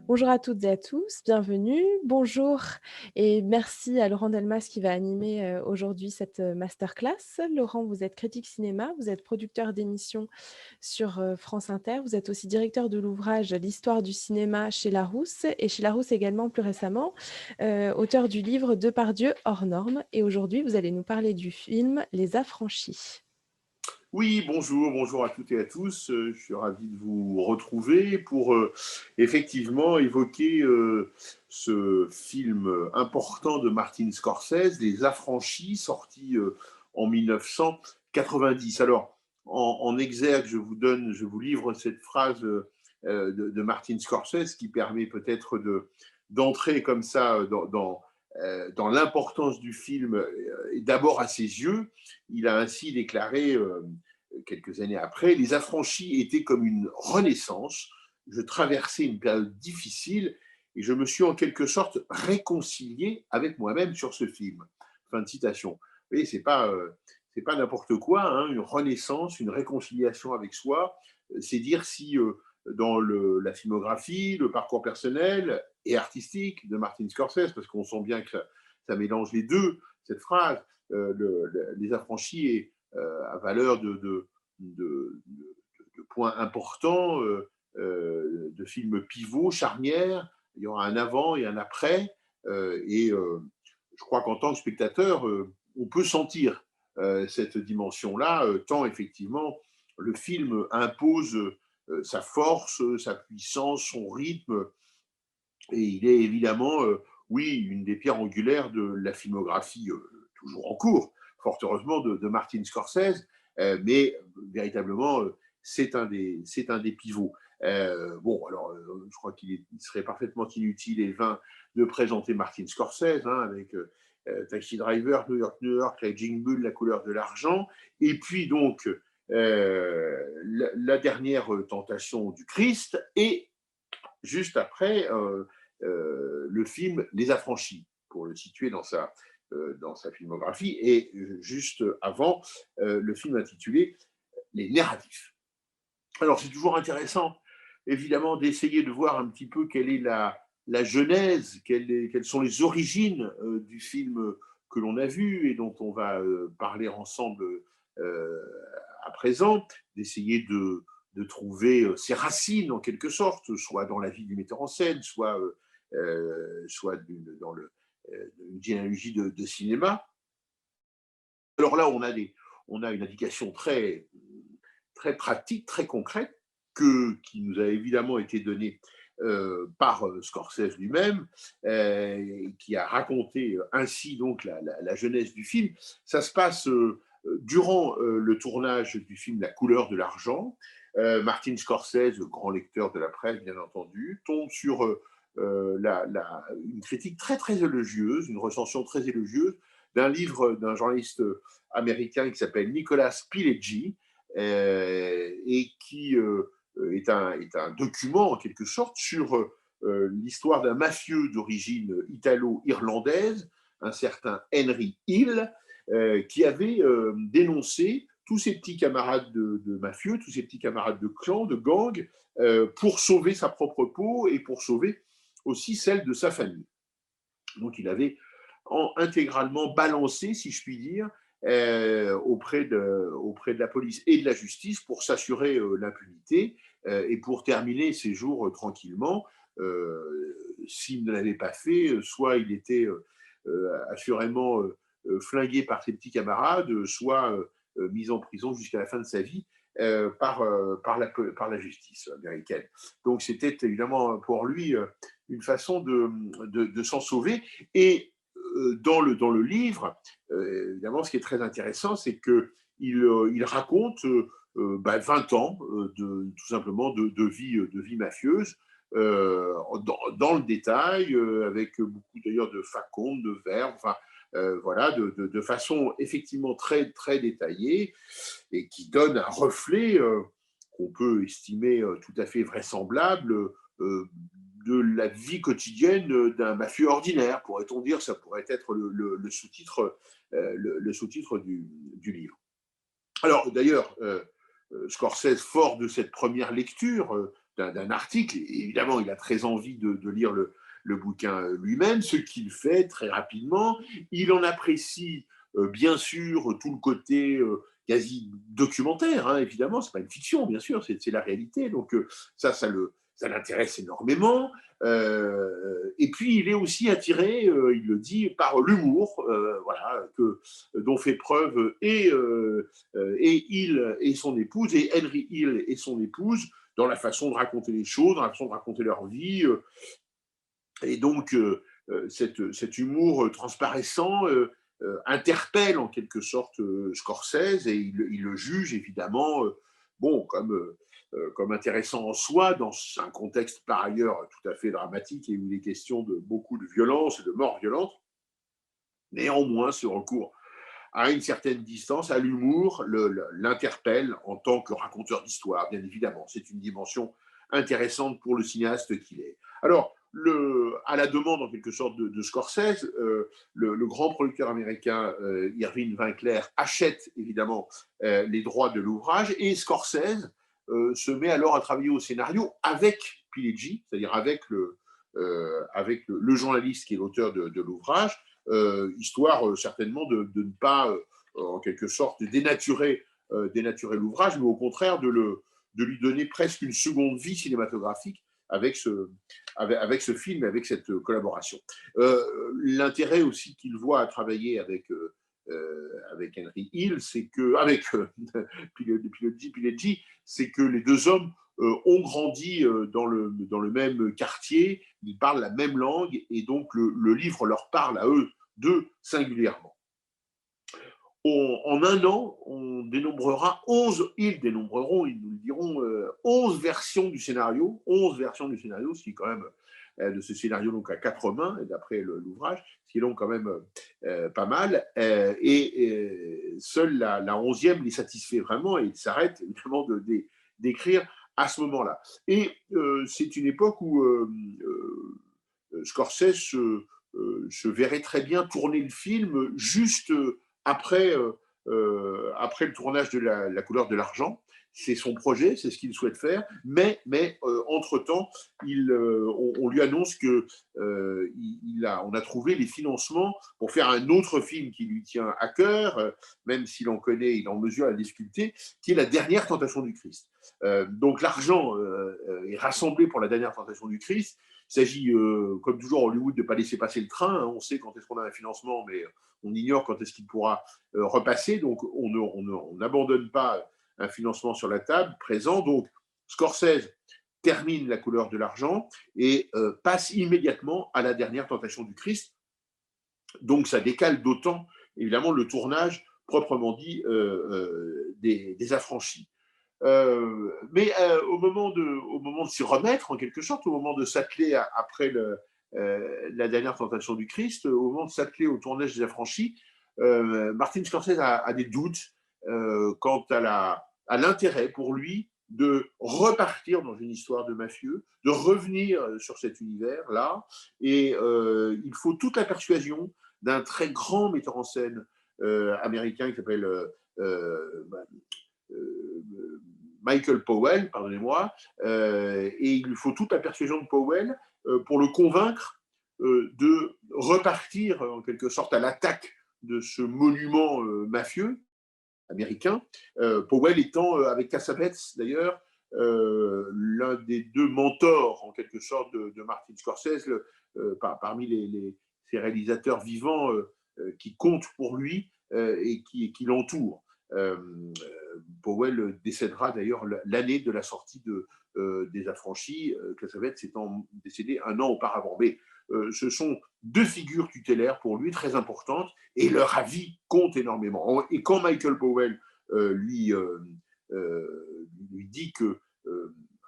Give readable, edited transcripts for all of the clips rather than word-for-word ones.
Bonjour à toutes et à tous, bienvenue. Bonjour et merci à Laurent Delmas qui va animer aujourd'hui cette masterclass. Laurent, vous êtes critique cinéma, vous êtes producteur d'émissions sur France Inter, vous êtes aussi directeur de l'ouvrage L'histoire du cinéma chez Larousse et chez Larousse également plus récemment, auteur du livre Depardieu hors normes. Et aujourd'hui, vous allez nous parler du film Les Affranchis. Oui, bonjour, bonjour à toutes et à tous. Je suis ravi de vous retrouver pour effectivement évoquer ce film important de Martin Scorsese, Les Affranchis, sorti en 1990. Alors, en exergue, je vous livre cette phrase de Martin Scorsese qui permet peut-être d'entrer comme ça dans l'importance du film, d'abord à ses yeux. Il a ainsi déclaré quelques années après: Les Affranchis étaient comme une renaissance. Je traversais une période difficile et je me suis en quelque sorte réconcilié avec moi-même sur ce film. Fin de citation. Vous voyez, c'est pas n'importe quoi, hein, une renaissance, une réconciliation avec soi. C'est dire si dans la filmographie, le parcours personnel et artistique de Martin Scorsese, parce qu'on sent bien que ça mélange les deux, cette phrase, les affranchis à valeur de points importants, de films pivots, charnières. Il y aura un avant et un après. Je crois qu'en tant que spectateur, on peut sentir cette dimension-là, tant effectivement le film impose sa force, sa puissance, son rythme, et il est évidemment, oui, une des pierres angulaires de la filmographie toujours en cours, fort heureusement, de Martin Scorsese, mais véritablement, c'est un des pivots. Bon, alors, je crois qu'il serait parfaitement inutile et vain de présenter Martin Scorsese, hein, avec Taxi Driver, New York, Raging Bull, La couleur de l'argent, et puis donc la dernière tentation du Christ, et juste après, le film Les Affranchis, pour le situer dans sa filmographie, et juste avant, le film intitulé Les Narratifs. Alors, c'est toujours intéressant, évidemment, d'essayer de voir un petit peu quelle est la genèse, quelles sont les origines du film que l'on a vu et dont on va parler ensemble euh, à présent, d'essayer de trouver ses racines en quelque sorte, soit dans la vie du metteur en scène, soit dans une généalogie de cinéma. Alors là, on a une indication très pratique, très concrète, qui nous a évidemment été donnée par Scorsese lui-même, qui a raconté ainsi donc la genèse du film. Ça se passe durant le tournage du film La couleur de l'argent. Martin Scorsese, grand lecteur de la presse bien entendu, tombe sur une critique très élogieuse, une recension très élogieuse d'un livre d'un journaliste américain qui s'appelle Nicolas Pileggi, et qui est un document en quelque sorte sur l'histoire d'un mafieux d'origine italo-irlandaise, un certain Henry Hill, qui avait dénoncé tous ses petits camarades de mafieux, tous ses petits camarades de clan, de gang, pour sauver sa propre peau et pour sauver aussi celle de sa famille. Donc il avait intégralement balancé, si je puis dire, auprès de la police et de la justice pour s'assurer l'impunité et pour terminer ses jours tranquillement. S'il ne l'avait pas fait, soit il était assurément flingué par ses petits camarades, soit mis en prison jusqu'à la fin de sa vie par la justice américaine. Donc c'était évidemment pour lui une façon de s'en sauver. Et dans le livre, évidemment, ce qui est très intéressant, c'est qu'il raconte 20 ans tout simplement de vie mafieuse, dans le détail, avec beaucoup d'ailleurs de facondes, de verbes, enfin, voilà, de façon effectivement très détaillée, et qui donne un reflet qu'on peut estimer tout à fait vraisemblable de la vie quotidienne d'un mafieux ordinaire, pourrait-on dire. Ça pourrait être le sous-titre du livre. Alors d'ailleurs, Scorsese, fort de cette première lecture d'un article. Et évidemment, il a très envie de lire le bouquin lui-même, ce qu'il fait très rapidement. Il en apprécie bien sûr tout le côté quasi documentaire, hein, évidemment, c'est pas une fiction, bien sûr, c'est la réalité. Donc ça l'intéresse énormément. Et puis il est aussi attiré, il le dit, par l'humour, voilà, dont fait preuve et Hill et son épouse, et Henry Hill et son épouse, dans la façon de raconter les choses, dans la façon de raconter leur vie. Et donc, cet humour transparissant interpelle en quelque sorte Scorsese, et il le juge évidemment bon, comme intéressant en soi, dans un contexte par ailleurs tout à fait dramatique et où il est question de beaucoup de violence et de morts violentes. Néanmoins, ce recours à une certaine distance, à l'humour, l'interpelle en tant que raconteur d'histoire, bien évidemment. C'est une dimension intéressante pour le cinéaste qu'il est. Alors, à la demande en quelque sorte de Scorsese, le grand producteur américain Irving Winkler achète évidemment les droits de l'ouvrage, et Scorsese se met alors à travailler au scénario avec Pileggi, c'est-à-dire avec le journaliste qui est l'auteur de l'ouvrage, histoire certainement de ne pas, en quelque sorte, dénaturer l'ouvrage, mais au contraire de lui donner presque une seconde vie cinématographique avec ce film, avec cette collaboration. L'intérêt aussi qu'il voit à travailler avec Henry Hill, c'est que, avec Pileggi, c'est que les deux hommes ont grandi dans le même quartier, ils parlent la même langue, et donc le livre leur parle à eux deux singulièrement. En un an, ils nous le diront, 11 versions du scénario, ce qui est quand même de ce scénario donc à 4 mains, d'après l'ouvrage, ce qui est donc quand même pas mal. Et seule la 11e les satisfait vraiment, et ils s'arrêtent évidemment d'écrire à ce moment-là. Et c'est une époque où Scorsese se verrait très bien tourner le film juste après, après le tournage de la couleur de l'argent. C'est son projet, c'est ce qu'il souhaite faire, mais entre-temps, on lui annonce que on a trouvé les financements pour faire un autre film qui lui tient à cœur, même s'il en connaît, il en mesure la difficulté, qui est La Dernière Tentation du Christ. Donc l'argent est rassemblé pour La Dernière Tentation du Christ. Il s'agit, comme toujours à Hollywood, de ne pas laisser passer le train. On sait quand est-ce qu'on a un financement, mais on ignore quand est-ce qu'il pourra repasser. Donc, on n'abandonne pas un financement sur la table présent. Donc, Scorsese termine La Couleur de l'argent et passe immédiatement à La Dernière Tentation du Christ. Donc, ça décale d'autant, évidemment, le tournage proprement dit des Affranchis. Mais au moment de s'y remettre, en quelque sorte, au moment de s'atteler après la Dernière Tentation du Christ, au moment de s'atteler au tournage des Affranchis, Martin Scorsese a des doutes quant à l'intérêt pour lui de repartir dans une histoire de mafieux, de revenir sur cet univers-là, et il faut toute la persuasion d'un très grand metteur en scène américain qui s'appelle Michael Powell, pardonnez-moi, et il lui faut toute la persuasion de Powell pour le convaincre de repartir en quelque sorte à l'attaque de ce monument mafieux américain. Powell étant, avec Cassavetes d'ailleurs, l'un des deux mentors en quelque sorte de Martin Scorsese, parmi ces réalisateurs vivants qui comptent pour lui et qui l'entourent. Powell décédera d'ailleurs l'année de la sortie des Affranchis, Cassavetes étant décédé un an auparavant. Mais ce sont deux figures tutélaires pour lui très importantes, et leur avis compte énormément. Et quand Michael Powell lui dit que,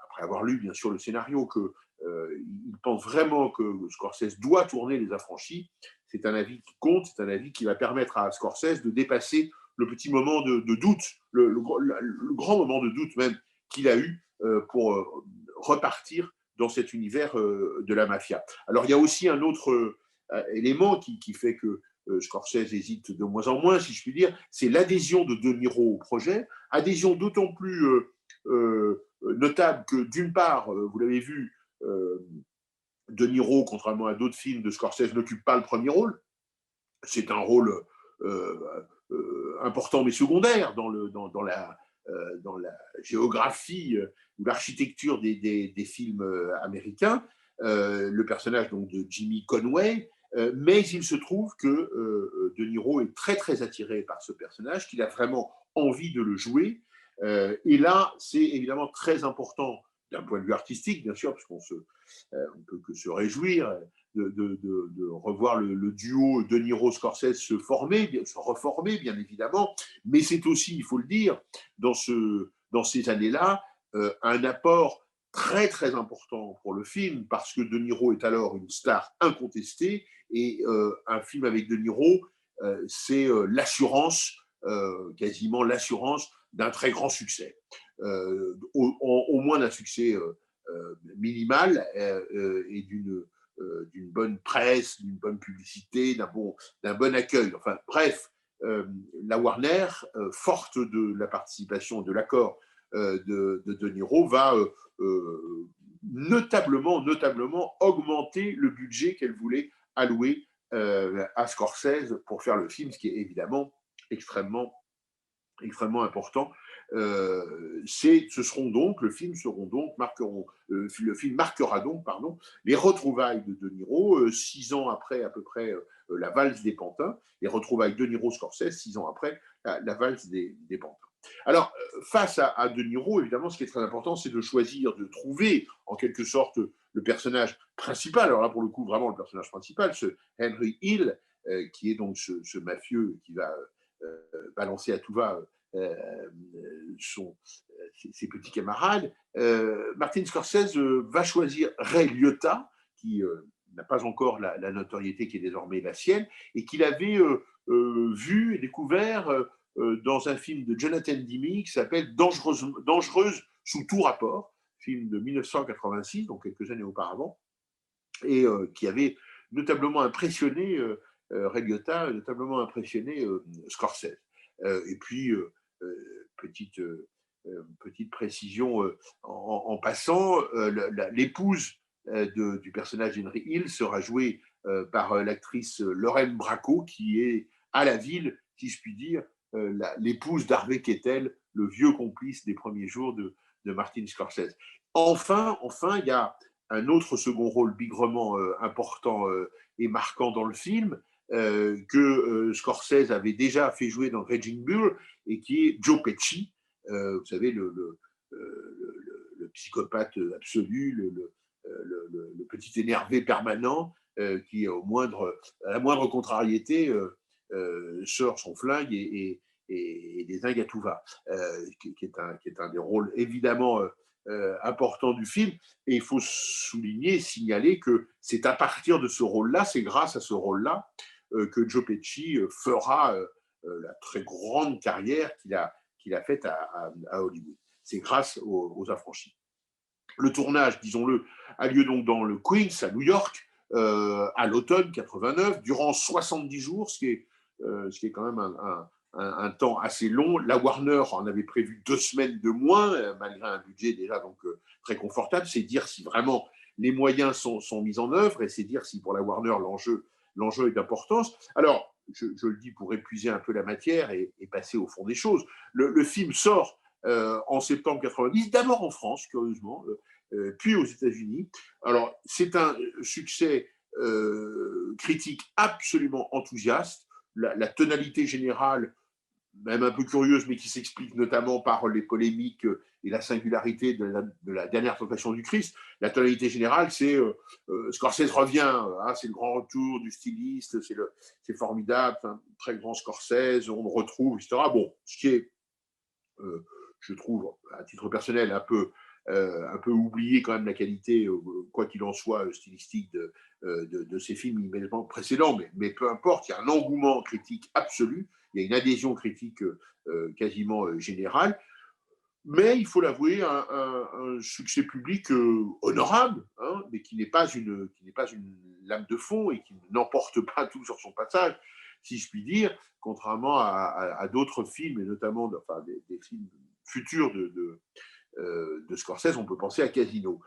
après avoir lu bien sûr le scénario, qu'il pense vraiment que Scorsese doit tourner Les Affranchis, c'est un avis qui compte, c'est un avis qui va permettre à Scorsese de dépasser le petit moment de doute, le grand moment de doute même qu'il a eu pour repartir dans cet univers de la mafia. Alors il y a aussi un autre élément qui fait que Scorsese hésite de moins en moins, si je puis dire, c'est l'adhésion de De Niro au projet, adhésion d'autant plus notable que, d'une part, vous l'avez vu, De Niro, contrairement à d'autres films de Scorsese, n'occupe pas le premier rôle. C'est un rôle important mais secondaire dans la géographie ou l'architecture des films américains. Le personnage donc de Jimmy Conway, mais il se trouve que De Niro est très très attiré par ce personnage, qu'il a vraiment envie de le jouer. Et là, c'est évidemment très important d'un point de vue artistique, bien sûr, parce on peut que se réjouir de revoir le duo De Niro-Scorsese se reformer, bien évidemment, mais c'est aussi, il faut le dire, dans ces années-là, un apport très très important pour le film, parce que De Niro est alors une star incontestée, et un film avec De Niro, c'est l'assurance, quasiment l'assurance d'un très grand succès, au moins d'un succès minimal, et d'une bonne presse, d'une bonne publicité, d'un bon accueil. Enfin, bref, la Warner, forte de la participation, de l'accord de Niro, va notablement augmenter le budget qu'elle voulait allouer à Scorsese pour faire le film, ce qui est évidemment extrêmement important. Le film marquera donc, les retrouvailles de De Niro, 6 ans après à peu près la valse des pantins, les retrouvailles de Niro-Scorsese, 6 ans après la valse des pantins. Alors, face à De Niro, évidemment, ce qui est très important, c'est de choisir, de trouver en quelque sorte le personnage principal. Alors là, pour le coup, vraiment le personnage principal, ce Henry Hill, qui est donc ce mafieux qui va balancer à tout va ses petits camarades. Martin Scorsese va choisir Ray Liotta, qui n'a pas encore la notoriété qui est désormais la sienne, et qu'il avait vu et découvert dans un film de Jonathan Demme qui s'appelle Dangereuse sous tout rapport, film de 1986, donc quelques années auparavant, et qui avait notablement impressionné Ray Liotta, notablement impressionné Scorsese. Et puis, petite précision en passant, l'épouse du personnage d'Henry Hill sera jouée par l'actrice Lorraine Bracco, qui est à la ville, si je puis dire, l'épouse d'Harvey Keitel, le vieux complice des premiers jours de Martin Scorsese. Enfin, il y a un autre second rôle bigrement important et marquant dans le film, que Scorsese avait déjà fait jouer dans Raging Bull, et qui est Joe Pesci, vous savez, le psychopathe absolu, le petit énervé permanent, qui, à la moindre contrariété, sort son flingue et dézingue à tout va, qui est un des rôles évidemment important du film. Et il faut signaler que c'est à partir de ce rôle-là, c'est grâce à ce rôle-là, que Joe Pesci fera la très grande carrière qu'il a faite à Hollywood. C'est grâce aux Affranchis. Le tournage, disons-le, a lieu donc dans le Queens, à New York, à l'automne 89, durant 70 jours, ce qui est quand même un temps assez long. La Warner en avait prévu 2 semaines de moins, malgré un budget déjà donc très confortable. C'est dire si vraiment les moyens sont mis en œuvre, et c'est dire si pour la Warner l'enjeu est d'importance. Alors, je le dis pour épuiser un peu la matière et passer au fond des choses. Le film sort en septembre 90, d'abord en France, curieusement, puis aux États-Unis. Alors, c'est un succès critique absolument enthousiaste. La tonalité générale, même un peu curieuse, mais qui s'explique notamment par les polémiques et la singularité de la dernière tentation du Christ. La tonalité générale, c'est Scorsese revient, hein, c'est le grand retour du styliste, c'est formidable, un très grand Scorsese, on le retrouve, etc. Bon, ce qui est, je trouve, à titre personnel, un peu oublié quand même la qualité, quoi qu'il en soit, stylistique de ces films immédiatement précédents, mais peu importe, il y a un engouement critique absolu, il y a une adhésion critique quasiment générale, mais il faut l'avouer, un succès public honorable, hein, mais qui n'est pas une lame de fond et qui n'emporte pas tout sur son passage, si je puis dire, contrairement à d'autres films, et notamment des films futurs de Scorsese, on peut penser à Casino.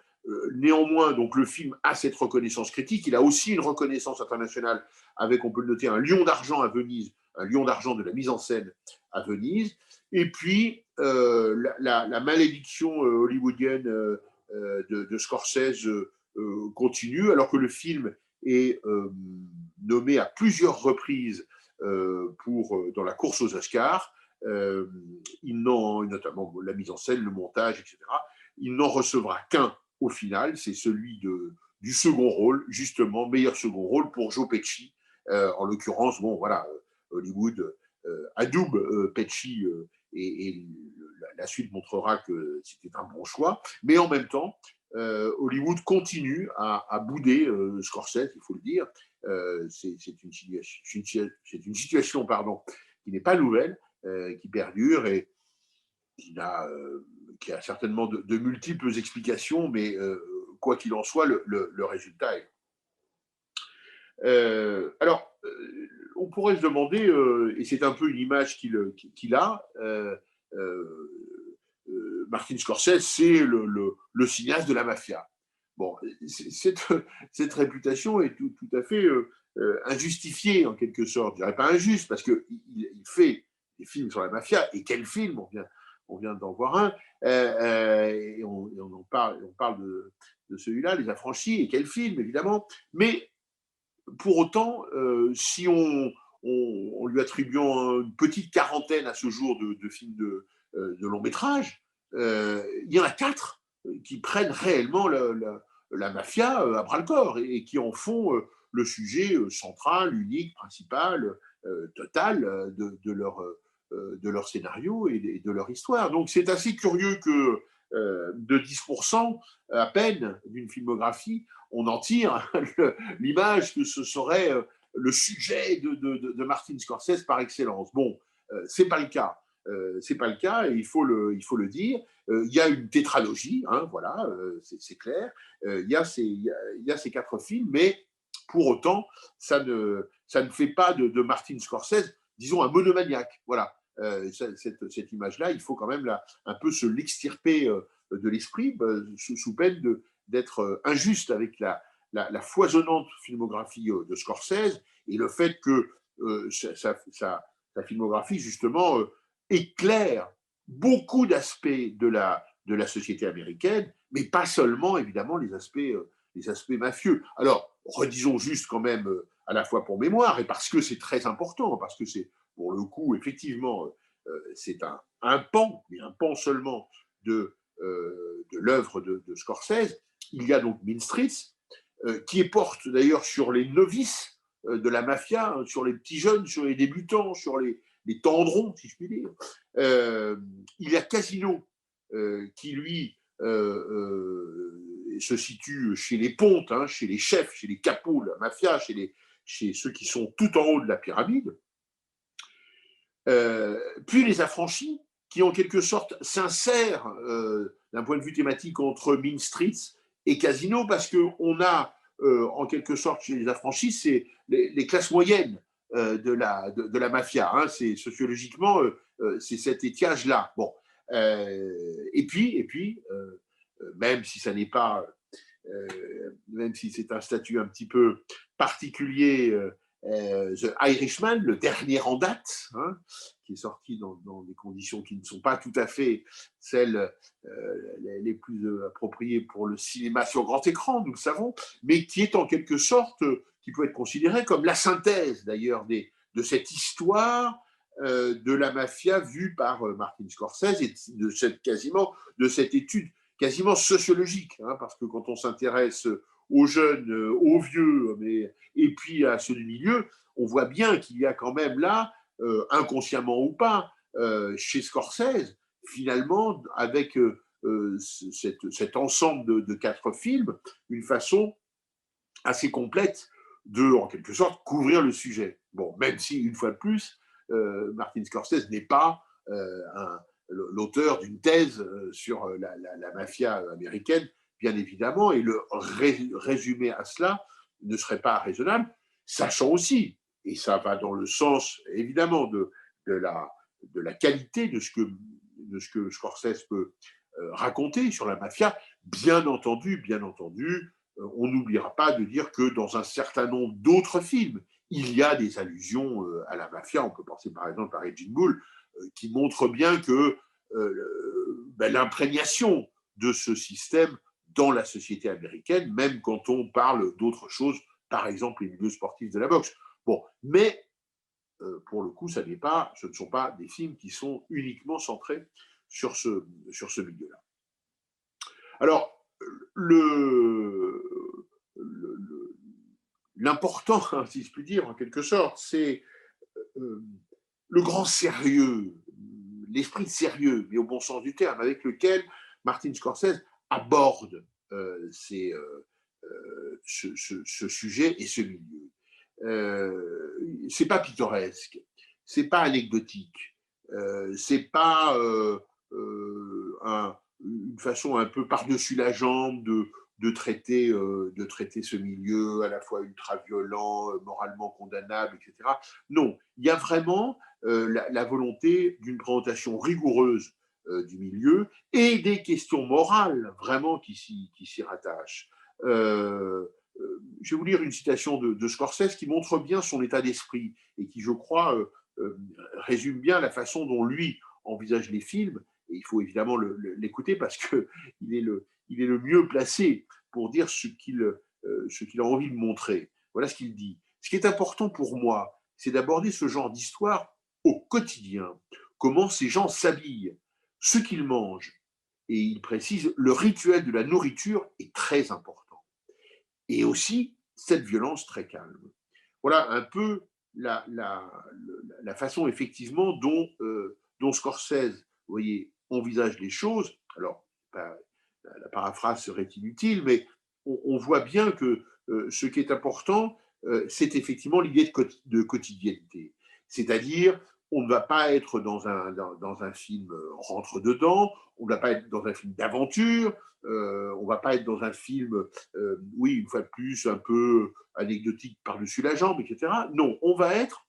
Néanmoins, donc le film a cette reconnaissance critique, il a aussi une reconnaissance internationale avec, on peut le noter, un lion d'argent à Venise, un lion d'argent de la mise en scène à Venise, et puis la malédiction hollywoodienne de Scorsese continue, alors que le film est nommé à plusieurs reprises dans la course aux Oscars, notamment la mise en scène, le montage, etc. Il n'en recevra qu'un au final, c'est celui du second rôle, justement, meilleur second rôle pour Joe Pesci. En l'occurrence, bon, voilà, Hollywood adoube Pesci et la suite montrera que c'était un bon choix. Mais en même temps, Hollywood continue à bouder Scorsese, il faut le dire. C'est une situation pardon, qui n'est pas nouvelle, qui perdure et qui a certainement de multiples explications, mais quoi qu'il en soit, le résultat est. Alors, on pourrait se demander, et c'est un peu une image qu'il a, Martin Scorsese, c'est le cinéaste de la mafia. Bon, cette réputation est tout à fait injustifiée, en quelque sorte. Je dirais pas injuste, parce qu'il fait des films sur la mafia, et quel film, on vient d'en voir un, et on parle de celui-là, Les Affranchis, et quel film, évidemment. Mais pour autant, si on lui attribuant une petite quarantaine à ce jour de films de long métrage, il y en a 4 qui prennent réellement la mafia à bras le corps et qui en font le sujet central, unique, principal, total de leur scénario et de leur histoire. Donc c'est assez curieux que de 10% à peine d'une filmographie, on en tire l'image que ce serait le sujet de Martin Scorsese par excellence. Bon, c'est pas le cas. C'est pas le cas et il faut le dire. Il y a une tétralogie, hein, voilà, c'est clair. Il y a ces 4 films, mais pour autant, ça ne fait pas de Martin Scorsese, disons, un monomaniaque. Voilà. Cette image-là, il faut quand même un peu se l'extirper de l'esprit, sous peine d'être injuste avec la foisonnante filmographie de Scorsese et le fait que sa filmographie, justement, éclaire beaucoup d'aspects de la société américaine, mais pas seulement, évidemment, les aspects mafieux. Alors, redisons juste quand même, à la fois pour mémoire, et parce que c'est très important, parce que c'est, pour le coup, effectivement, c'est un pan, mais un pan seulement de l'œuvre de Scorsese. Il y a donc Mean Streets, qui porte d'ailleurs sur les novices de la mafia, hein, sur les petits jeunes, sur les débutants, sur les tendrons, si je puis dire. Il y a Casino, qui lui se situe chez les pontes, hein, chez les chefs, chez les capots de la mafia, chez ceux qui sont tout en haut de la pyramide. Puis Les Affranchis, qui en quelque sorte s'insèrent d'un point de vue thématique entre Mean Streets et Casino, parce qu'on a en quelque sorte chez Les Affranchis, c'est les classes moyennes de la mafia. Hein, c'est sociologiquement, c'est cet étiage-là. Bon, et puis même si ça n'est pas, même si c'est un statut un petit peu particulier, The Irishman, le dernier en date, hein, qui est sorti dans des conditions qui ne sont pas tout à fait celles les plus appropriées pour le cinéma sur grand écran, nous le savons, mais qui est en quelque sorte, qui peut être considéré comme la synthèse d'ailleurs de cette histoire de la mafia vue par Martin Scorsese et de cette étude quasiment sociologique, hein, parce que quand on s'intéresse aux jeunes, aux vieux, et puis à ceux du milieu, on voit bien qu'il y a quand même là, inconsciemment ou pas, chez Scorsese, finalement, avec cet ensemble de 4 films, une façon assez complète de, en quelque sorte, couvrir le sujet. Bon, même si, une fois de plus, Martin Scorsese n'est pas l'auteur d'une thèse sur la mafia américaine, bien évidemment, et le résumé à cela ne serait pas raisonnable, sachant aussi, et ça va dans le sens, évidemment, de la qualité de ce que Scorsese peut raconter sur la mafia. Bien entendu, on n'oubliera pas de dire que dans un certain nombre d'autres films, il y a des allusions à la mafia. On peut penser par exemple à Raging Bull, qui montre bien que l'imprégnation de ce système dans la société américaine, même quand on parle d'autres choses, par exemple les milieux sportifs de la boxe. Bon, mais pour le coup, ce ne sont pas des films qui sont uniquement centrés sur ce milieu-là. Alors, l'important, si je puis dire, en quelque sorte, c'est le grand sérieux, l'esprit sérieux, mais au bon sens du terme, avec lequel Martin Scorsese aborde ce sujet et ce milieu. C'est pas pittoresque, c'est pas anecdotique, c'est pas une façon un peu par-dessus la jambe de traiter ce milieu à la fois ultra-violent, moralement condamnable, etc. Non, il y a vraiment la volonté d'une présentation rigoureuse du milieu et des questions morales vraiment qui s'y rattachent. Je vais vous lire une citation de Scorsese qui montre bien son état d'esprit et qui, je crois, résume bien la façon dont lui envisage les films. Et il faut évidemment l'écouter parce qu'il est le mieux placé pour dire ce qu'il a envie de montrer. Voilà ce qu'il dit. Ce qui est important pour moi, c'est d'aborder ce genre d'histoire au quotidien. Comment ces gens s'habillent, ce qu'ils mangent. Et il précise, le rituel de la nourriture est très important. Et aussi, cette violence très calme. Voilà un peu la façon, effectivement, dont Scorsese, vous voyez, envisage les choses. Alors, la paraphrase serait inutile, mais on voit bien que ce qui est important, c'est effectivement l'idée de quotidienneté. C'est-à-dire, on ne va pas être dans un film rentre-dedans, on ne va pas être dans un film d'aventure, on ne va pas être dans un film, oui, une fois de plus, un peu anecdotique par-dessus la jambe, etc. Non, on va être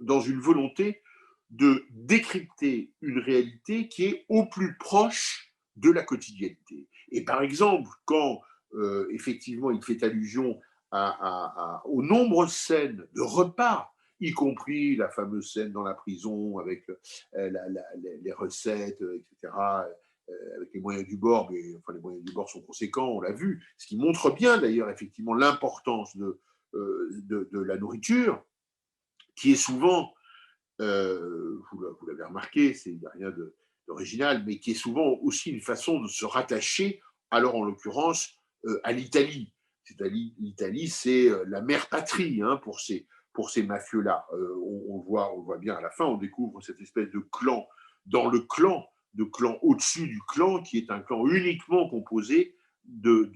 dans une volonté de décrypter une réalité qui est au plus proche de la quotidienneté. Et par exemple, quand effectivement il fait allusion aux nombreuses scènes de repas, y compris la fameuse scène dans la prison avec les recettes, etc., avec les moyens du bord, mais enfin, les moyens du bord sont conséquents, on l'a vu, ce qui montre bien d'ailleurs effectivement l'importance de la nourriture, qui est souvent, vous l'avez remarqué, il n'y a rien d'original, mais qui est souvent aussi une façon de se rattacher, alors en l'occurrence, à l'Italie. L'Italie, c'est la mère patrie hein, pour ces mafieux-là. On le voit bien à la fin, on découvre cette espèce de clan dans le clan, de clan au-dessus du clan, qui est un clan uniquement composé de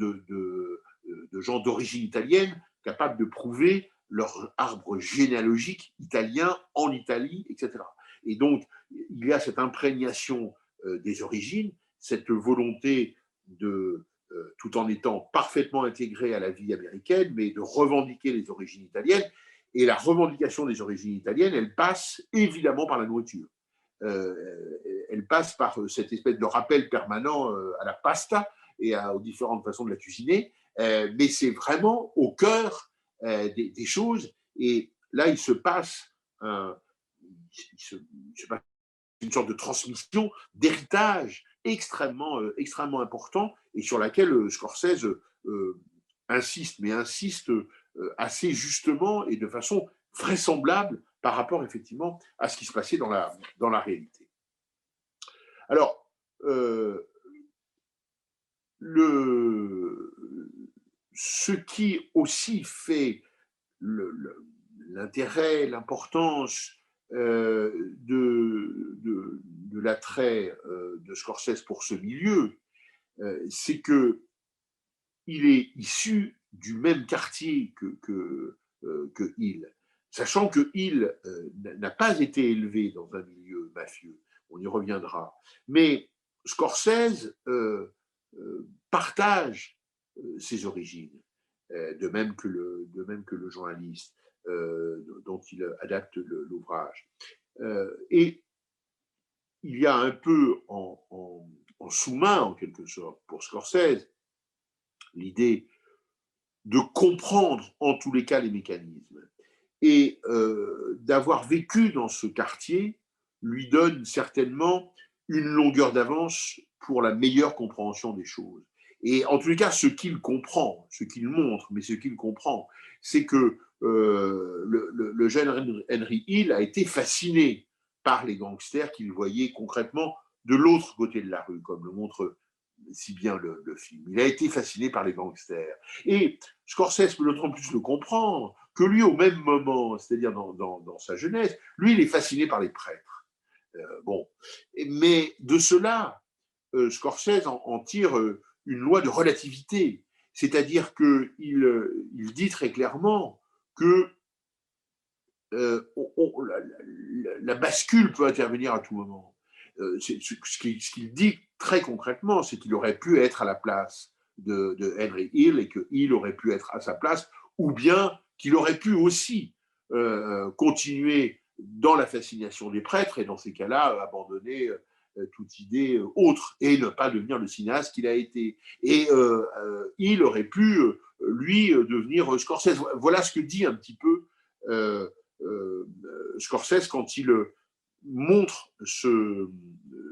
gens d'origine italienne, capables de prouver leur arbre généalogique italien en Italie, etc. Et donc, il y a cette imprégnation des origines, cette volonté tout en étant parfaitement intégré à la vie américaine, mais de revendiquer les origines italiennes. Et la revendication des origines italiennes, elle passe évidemment par la nourriture. Elle passe par cette espèce de rappel permanent à la pasta et aux différentes façons de la cuisiner, mais c'est vraiment au cœur des choses. Et là, il se passe une sorte de transmission, d'héritage extrêmement important et sur laquelle Scorsese insiste, mais insiste assez justement et de façon vraisemblable par rapport effectivement à ce qui se passait dans la réalité. Alors, ce qui aussi fait l'intérêt, l'importance de l'attrait de Scorsese pour ce milieu, c'est que il est issu du même quartier que Hill, sachant que Hill n'a pas été élevé dans un milieu mafieux, on y reviendra, mais Scorsese partage ses origines, de même que le journaliste dont il adapte l'ouvrage. Et il y a un peu en en sous-main, en quelque sorte, pour Scorsese, l'idée de comprendre en tous les cas les mécanismes. Et d'avoir vécu dans ce quartier lui donne certainement une longueur d'avance pour la meilleure compréhension des choses. Et en tous les cas, ce qu'il comprend, ce qu'il montre, mais ce qu'il comprend, c'est que le jeune Henry Hill a été fasciné par les gangsters qu'il voyait concrètement de l'autre côté de la rue, comme le montre si bien le film. Il a été fasciné par les gangsters. Et Scorsese peut d'autant plus le comprendre que lui, au même moment, c'est-à-dire dans sa jeunesse, lui, il est fasciné par les prêtres. Bon. Mais de cela, Scorsese en tire une loi de relativité. C'est-à-dire qu'il il dit très clairement que la bascule peut intervenir à tout moment. Ce qu'il dit très concrètement, c'est qu'il aurait pu être à la place de Henry Hill et que Hill aurait pu être à sa place, ou bien qu'il aurait pu aussi continuer dans la fascination des prêtres et dans ces cas-là abandonner toute idée autre et ne pas devenir le cinéaste qu'il a été. Et Hill aurait pu, lui, devenir Scorsese. Voilà ce que dit un petit peu Scorsese quand il montre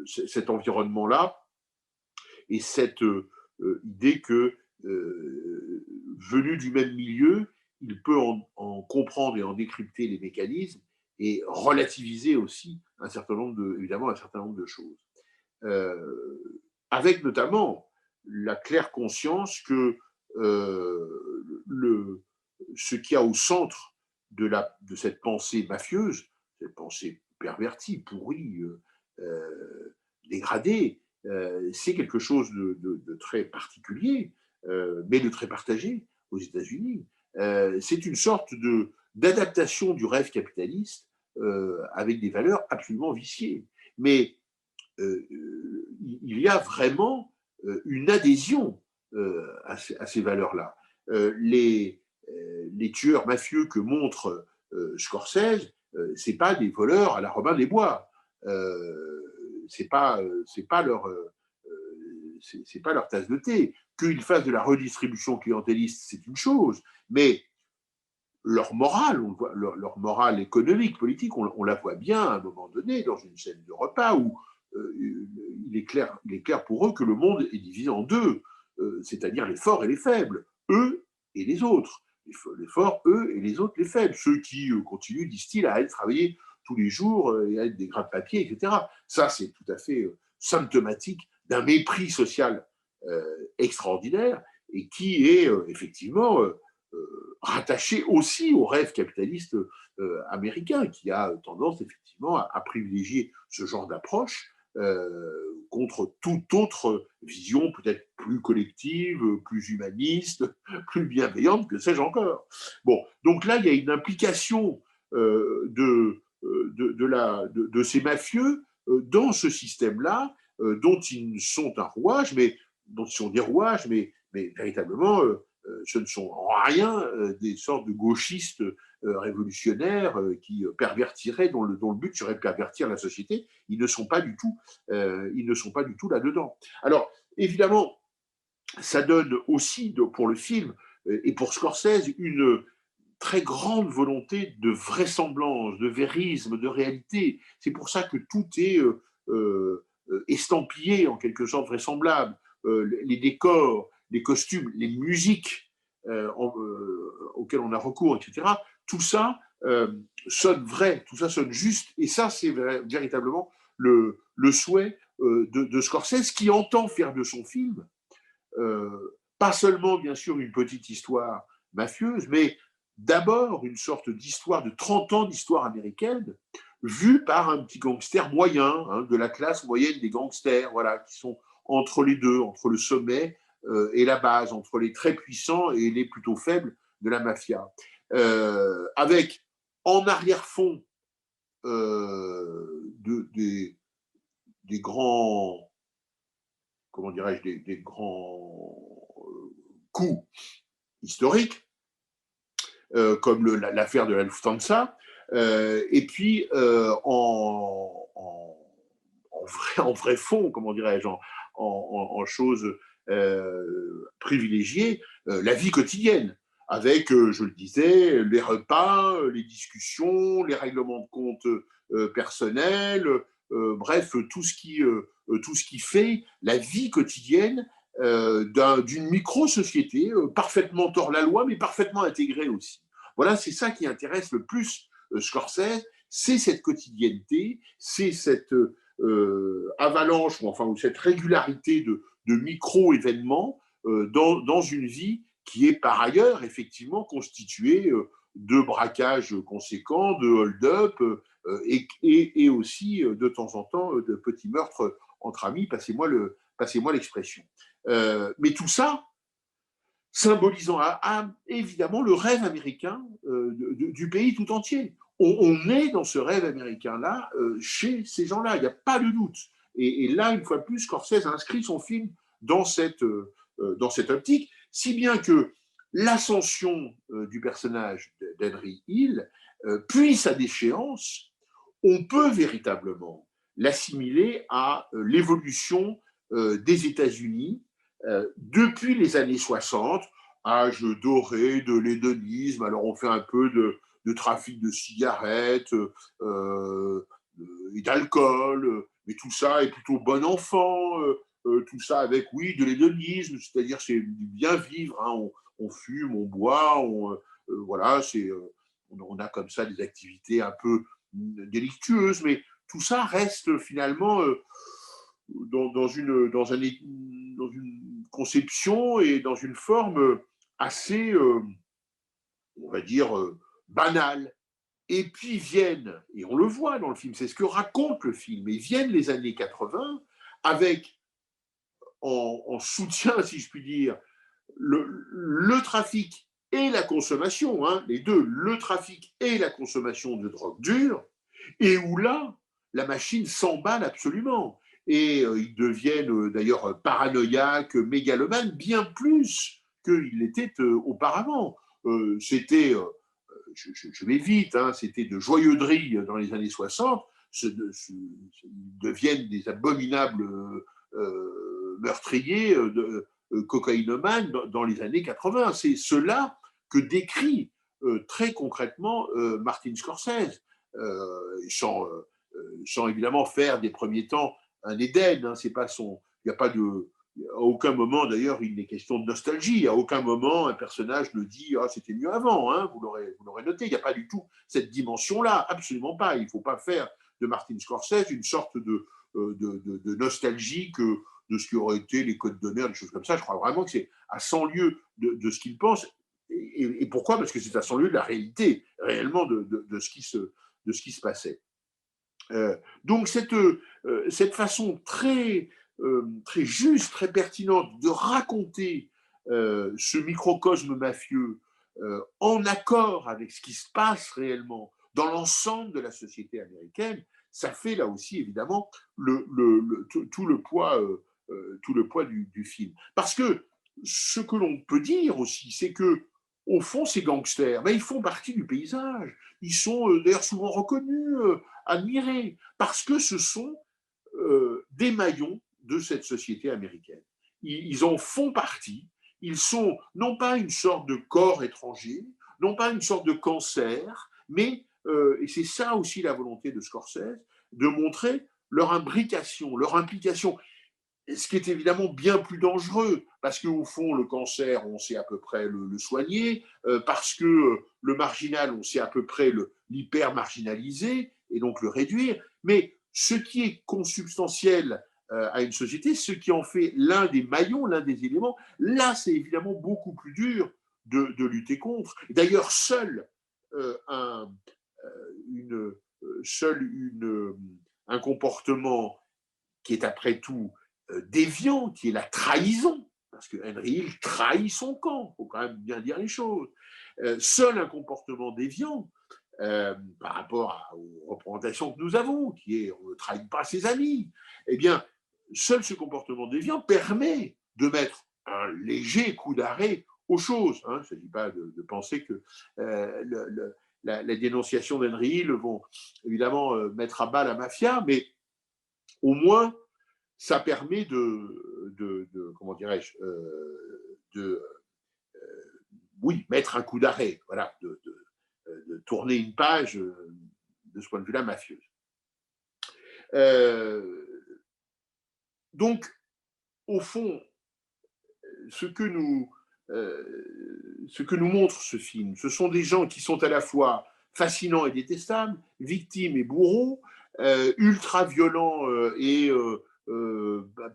cet environnement-là et cette idée que, venu du même milieu, il peut en comprendre et en décrypter les mécanismes et relativiser aussi évidemment un certain nombre de choses. Avec notamment la claire conscience que ce qu'il y a au centre de cette pensée mafieuse, cette pensée pervertie, pourrie, dégradée, c'est quelque chose de très particulier, mais de très partagé aux États-Unis. C'est une sorte d'adaptation du rêve capitaliste avec des valeurs absolument viciées. Mais il y a vraiment une adhésion à ces valeurs-là. Les tueurs mafieux que montre Scorsese, c'est pas des voleurs à la Robin des Bois. C'est pas leur tasse de thé. Qu'ils fassent de la redistribution clientéliste, c'est une chose, mais leur morale, leur morale économique, politique, on la voit bien à un moment donné dans une scène de repas où il est clair pour eux que le monde est divisé en deux, c'est-à-dire les forts et les faibles, eux et les autres. Les forts, eux, et les autres, les faibles. Ceux qui continuent, disent-ils, à aller travailler tous les jours et à être des grains de papier, etc. Ça, c'est tout à fait symptomatique d'un mépris social extraordinaire et qui est effectivement rattaché aussi au rêve capitaliste américain, qui a tendance effectivement à privilégier ce genre d'approche contre toute autre vision peut-être plus collective, plus humaniste, plus bienveillante, que sais-je encore. Bon, donc là, il y a une implication de ces mafieux dans ce système-là, dont ils sont un rouage, mais dont ils sont des rouages, mais véritablement, ce ne sont en rien des sortes de gauchistes révolutionnaires qui pervertiraient, dont le but serait de pervertir la société. Ils ne sont pas du tout là-dedans. Alors, évidemment, ça donne aussi, pour le film et pour Scorsese, une très grande volonté de vraisemblance, de vérisme, de réalité. C'est pour ça que tout est estampillé, en quelque sorte vraisemblable. Les décors, les costumes, les musiques auxquelles on a recours, etc. Tout ça sonne vrai, tout ça sonne juste. Et ça, c'est véritablement le souhait de Scorsese, qui entend faire de son film pas seulement, bien sûr, une petite histoire mafieuse, mais d'abord une sorte d'histoire de 30 ans d'histoire américaine, vue par un petit gangster moyen, hein, de la classe moyenne des gangsters, voilà, qui sont entre les deux, entre le sommet et la base, entre les très puissants et les plutôt faibles de la mafia. Avec en arrière-fond des grands, comment dirais-je, des grands coups historiques, comme l'affaire de la Lufthansa, et puis en vrai fond, comment dirais-je, en choses privilégiées la vie quotidienne, avec, je le disais, les repas, les discussions, les règlements de compte personnels, bref, tout ce qui fait la vie quotidienne d'une micro-société parfaitement hors la loi, mais parfaitement intégrée aussi. Voilà, c'est ça qui intéresse le plus Scorsese, c'est cette quotidienneté, c'est cette avalanche, ou cette régularité de micro-événements dans une vie qui est par ailleurs effectivement constituée de braquages conséquents, de hold-up et aussi de temps en temps de petits meurtres entre amis, passez-moi l'expression. Mais tout ça, symbolisant évidemment le rêve américain du pays tout entier. On est dans ce rêve américain-là chez ces gens-là, il n'y a pas de doute. Et là, une fois de plus, Scorsese a inscrit son film dans cette optique, si bien que l'ascension du personnage d'Henry Hill, puis sa déchéance, on peut véritablement l'assimiler à l'évolution des États-Unis depuis les années 60, âge doré de l'hédonisme. Alors on fait un peu de trafic de cigarettes et d'alcool, mais tout ça est plutôt bon enfant, tout ça avec, oui, de l'hédonisme, c'est-à-dire c'est du bien vivre, hein, on fume, on boit, voilà, on a comme ça des activités un peu délictueuses, mais tout ça reste finalement dans une conception et dans une forme assez, on va dire, banale. Et puis viennent, et on le voit dans le film, c'est ce que raconte le film, et viennent les années 80 avec, en soutien, si je puis dire, le trafic et la consommation, hein, les deux, le trafic et la consommation de drogue dure, et où là, la machine s'emballe absolument. Et ils deviennent d'ailleurs paranoïaques, mégalomanes, bien plus qu'ils l'étaient auparavant. C'était, je vais vite, hein, c'était de joyeuderie dans les années 60, ils deviennent des abominables meurtriers, cocaïnomanes dans les années 80. C'est cela que décrit très concrètement Martin Scorsese, sans évidemment faire des premiers temps un Éden. Hein, c'est pas son, il n'y a pas de, à aucun moment d'ailleurs il n'est question de nostalgie. À aucun moment un personnage ne dit ah c'était mieux avant. Hein, vous l'aurez noté. Il n'y a pas du tout cette dimension-là, absolument pas. Il ne faut pas faire de Martin Scorsese une sorte de nostalgie de ce qui aurait été les codes d'honneur, des choses comme ça. Je crois vraiment que c'est à 100 lieues de ce qu'il pense. Et pourquoi? Parce que c'est à 100 lieues de la réalité, réellement, de ce qui se passait. Donc cette façon très juste, très pertinente de raconter ce microcosme mafieux en accord avec ce qui se passe réellement dans l'ensemble de la société américaine, ça fait là aussi évidemment tout le poids du film. Parce que ce que l'on peut dire aussi, c'est que au fond, ces gangsters, ben, ils font partie du paysage. Ils sont d'ailleurs souvent reconnus, admirés, parce que ce sont des maillons de cette société américaine. Ils en font partie. Ils sont non pas une sorte de corps étranger, non pas une sorte de cancer, mais, et c'est ça aussi la volonté de Scorsese, de montrer leur imbrication, leur implication, ce qui est évidemment bien plus dangereux, parce qu'au fond, le cancer, on sait à peu près le soigner, parce que le marginal, on sait à peu près l'hyper-marginaliser, et donc le réduire, mais ce qui est consubstantiel à une société, ce qui en fait l'un des maillons, l'un des éléments, là, c'est évidemment beaucoup plus dur de lutter contre. D'ailleurs, euh, un, seul un comportement qui est après tout déviant, qui est la trahison, parce que Henry Hill trahit son camp, il faut quand même bien dire les choses. Seul un comportement déviant par rapport aux représentations que nous avons, qui est on ne trahit pas ses amis, eh bien, seul ce comportement déviant permet de mettre un léger coup d'arrêt aux choses. Hein. Il ne s'agit pas de penser que la dénonciation d'Henry Hill vont évidemment mettre à bas la mafia, mais au moins ça permet comment dirais-je, oui, mettre un coup d'arrêt, voilà, de tourner une page de ce point de vue-là mafieuse. Donc, au fond, ce que nous, ce que nous montre ce film, ce sont des gens qui sont à la fois fascinants et détestables, victimes et bourreaux, ultra violents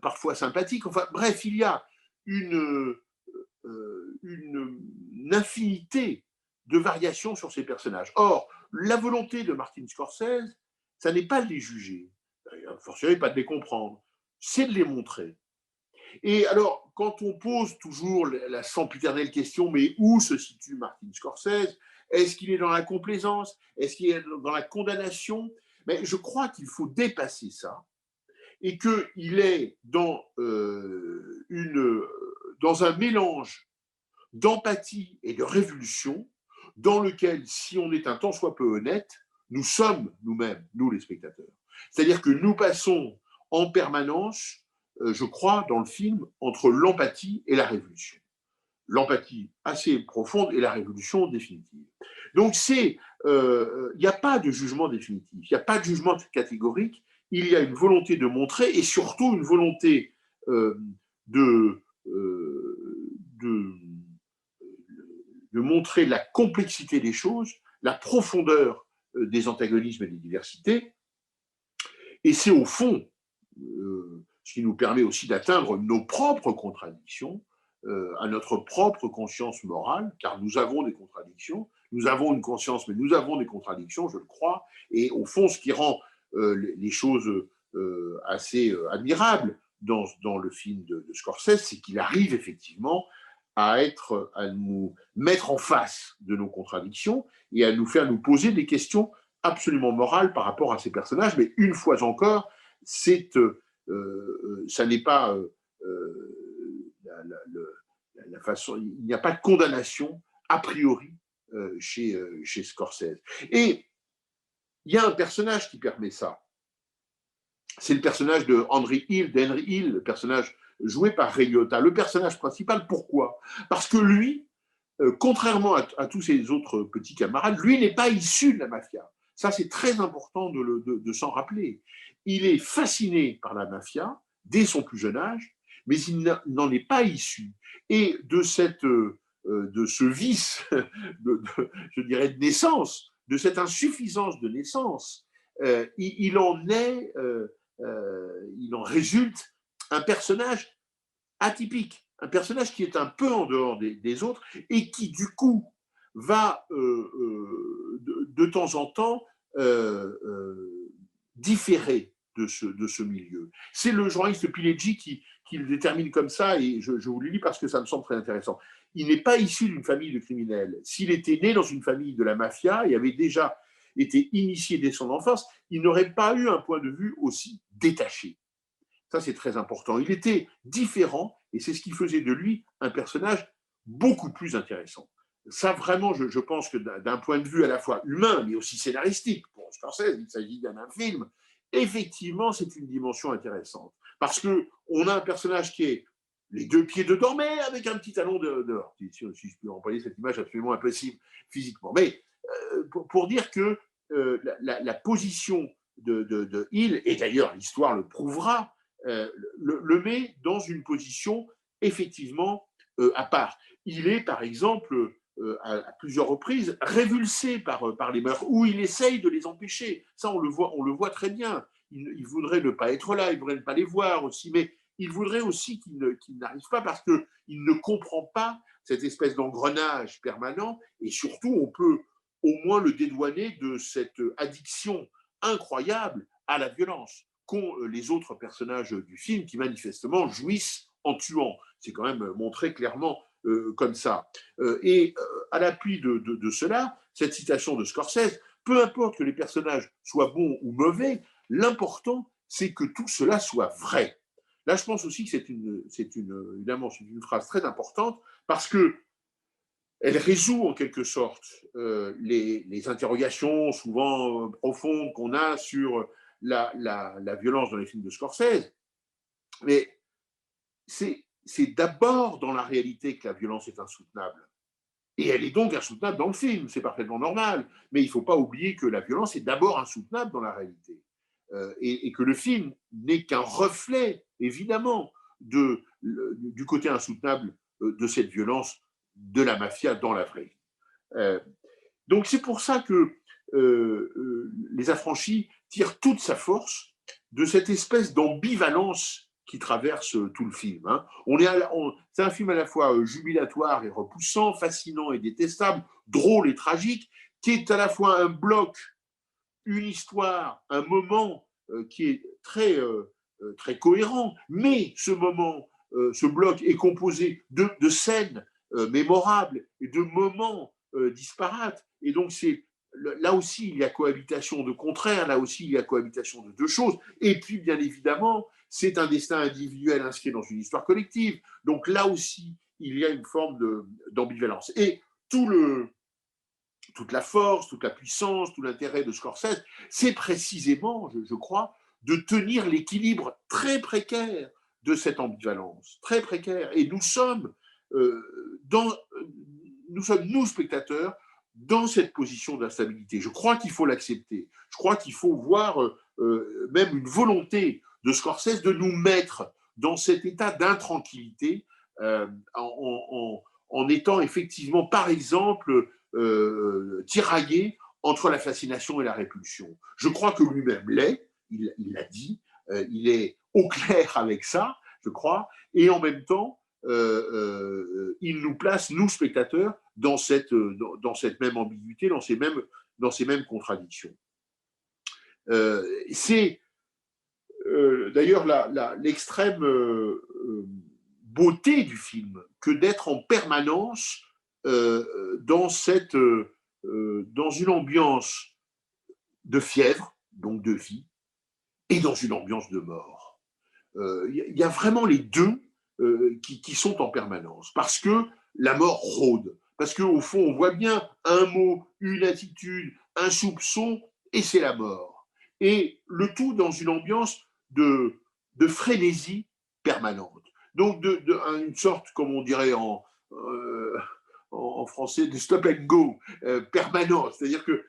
parfois sympathiques. Enfin, bref, il y a une infinité de variations sur ces personnages. Or, la volonté de Martin Scorsese, ça n'est pas de les juger, forcément pas de les comprendre, c'est de les montrer. Et alors, quand on pose toujours la sempiternelle question, mais où se situe Martin Scorsese? Est-ce qu'il est dans la complaisance? Est-ce qu'il est dans la condamnation? Mais je crois qu'il faut dépasser ça et qu'il est dans un mélange d'empathie et de révulsion dans lequel, si on est un tant soit peu honnête, nous sommes nous-mêmes, nous les spectateurs. C'est-à-dire que nous passons en permanence, je crois, dans le film, entre l'empathie et la révulsion. L'empathie assez profonde et la révulsion définitive. Donc, il n'y a pas de jugement définitif, il n'y a pas de jugement catégorique, il y a une volonté de montrer et surtout une volonté de, de, de montrer la complexité des choses, la profondeur des antagonismes et des diversités. Et c'est au fond ce qui nous permet aussi d'atteindre nos propres contradictions, à notre propre conscience morale, car nous avons des contradictions, nous avons une conscience, mais nous avons des contradictions, je le crois, et au fond, ce qui rend les choses assez admirables dans le film de Scorsese, c'est qu'il arrive effectivement à nous mettre en face de nos contradictions et à nous faire nous poser des questions absolument morales par rapport à ces personnages, mais une fois encore, ça n'est pas la façon, il n'y a pas de condamnation a priori chez Scorsese. Et il y a un personnage qui permet ça. C'est le personnage d'Henry Hill, le personnage joué par Ray Liotta, le personnage principal. Pourquoi? Parce que lui, contrairement à tous ses autres petits camarades, lui n'est pas issu de la mafia. Ça, c'est très important de s'en rappeler. Il est fasciné par la mafia dès son plus jeune âge, mais il n'en est pas issu. Et de ce vice, je dirais, de naissance, de cette insuffisance de naissance, il en résulte un personnage atypique, un personnage qui est un peu en dehors des autres et qui, du coup, va de temps en temps différer de ce milieu. C'est le journaliste Pileggi qui le détermine comme ça, et je vous le lis parce que ça me semble très intéressant. Il n'est pas issu d'une famille de criminels. S'il était né dans une famille de la mafia et avait déjà été initié dès son enfance, il n'aurait pas eu un point de vue aussi détaché. Ça, c'est très important. Il était différent et c'est ce qui faisait de lui un personnage beaucoup plus intéressant. Ça, vraiment, je pense que d'un point de vue à la fois humain, mais aussi scénaristique, pour Scorsese, il s'agit d'un film, effectivement, c'est une dimension intéressante. Parce qu'on a un personnage qui est les deux pieds dedans, mais avec un petit talon dehors. Si je peux employer cette image absolument impossible physiquement. Mais pour dire que la position de Hill, et d'ailleurs l'histoire le prouvera, le met dans une position effectivement à part. Il est, par exemple, à plusieurs reprises, révulsé par les meurtres, ou il essaye de les empêcher. Ça, on le voit très bien. Il voudrait ne pas être là, il voudrait ne pas les voir aussi, mais il voudrait aussi qu'il n'arrive pas parce qu'il ne comprend pas cette espèce d'engrenage permanent, et surtout, on peut au moins le dédouaner de cette addiction incroyable à la violence qu'ont les autres personnages du film qui manifestement jouissent en tuant. C'est quand même montré clairement comme ça. Et à l'appui de cela, cette citation de Scorsese, peu importe que les personnages soient bons ou mauvais, l'important, c'est que tout cela soit vrai. Là, je pense aussi que évidemment, c'est une phrase très importante parce que elle résout en quelque sorte les interrogations souvent profondes qu'on a sur la violence dans les films de Scorsese. Mais c'est d'abord dans la réalité que la violence est insoutenable. Et elle est donc insoutenable dans le film, c'est parfaitement normal. Mais il ne faut pas oublier que la violence est d'abord insoutenable dans la réalité. Et que le film n'est qu'un reflet, évidemment, du côté insoutenable de cette violence de la mafia dans la vraie vie. Donc c'est pour ça que Les Affranchis tirent toute sa force de cette espèce d'ambivalence qui traverse tout le film. Hein. C'est un film à la fois jubilatoire et repoussant, fascinant et détestable, drôle et tragique, qui est à la fois un bloc, une histoire, un moment qui est très cohérent, mais ce moment, ce bloc est composé de scènes mémorables et de moments disparates. Et donc, là aussi, il y a cohabitation de contraires, là aussi, il y a cohabitation de deux choses. Et puis, bien évidemment, c'est un destin individuel inscrit dans une histoire collective. Donc, là aussi, il y a une forme d'ambivalence. Et toute la force, toute la puissance, tout l'intérêt de Scorsese, c'est précisément, je crois, de tenir l'équilibre très précaire de cette ambivalence, très précaire. Et nous sommes, nous spectateurs, dans cette position d'instabilité. Je crois qu'il faut l'accepter. Je crois qu'il faut voir même une volonté de Scorsese de nous mettre dans cet état d'intranquillité en étant effectivement, par exemple, tiraillé entre la fascination et la répulsion. Je crois que lui-même l'est, il l'a dit, il est au clair avec ça, je crois, et en même temps, il nous place, nous spectateurs, dans cette même ambiguïté, dans ces mêmes contradictions. C'est d'ailleurs l'extrême beauté du film que d'être en permanence dans une ambiance de fièvre, donc de vie, et dans une ambiance de mort. Il y a vraiment les deux qui sont en permanence, parce que la mort rôde, parce qu'au fond, on voit bien un mot, une attitude, un soupçon, et c'est la mort. Et le tout dans une ambiance de frénésie permanente. Donc, une sorte, comme on dirait en français, de stop and go permanent. C'est-à-dire que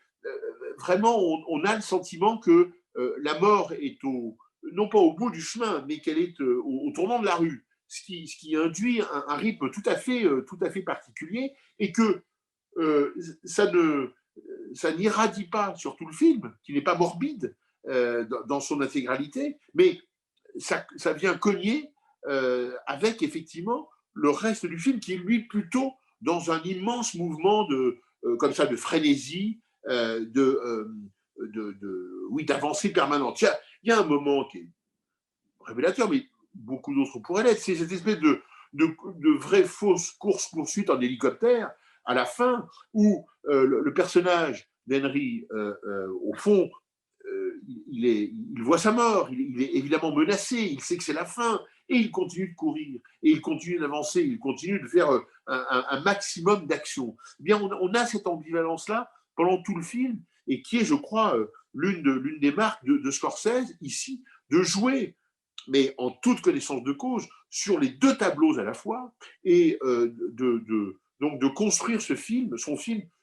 vraiment, on a le sentiment que la mort est non pas au bout du chemin, mais qu'elle est au tournant de la rue, ce qui induit un rythme tout à fait particulier, et que ça n'irradie pas sur tout le film, qui n'est pas morbide dans son intégralité, mais ça vient cogner avec effectivement le reste du film, qui est lui plutôt dans un immense mouvement comme ça, de frénésie, d'avancée permanente. Il y a un moment qui est révélateur, mais beaucoup d'autres pourraient l'être, c'est cette espèce de vraie fausse course-poursuite en hélicoptère à la fin, où le personnage d'Henry, au fond, il voit sa mort, il est évidemment menacé, il sait que c'est la fin, et il continue de courir, et il continue d'avancer, il continue de faire un maximum d'actions. Eh bien, on a cette ambivalence-là pendant tout le film, et qui est, je crois, l'une des marques de Scorsese, ici, de jouer, mais en toute connaissance de cause, sur les deux tableaux à la fois, et donc de construire son film,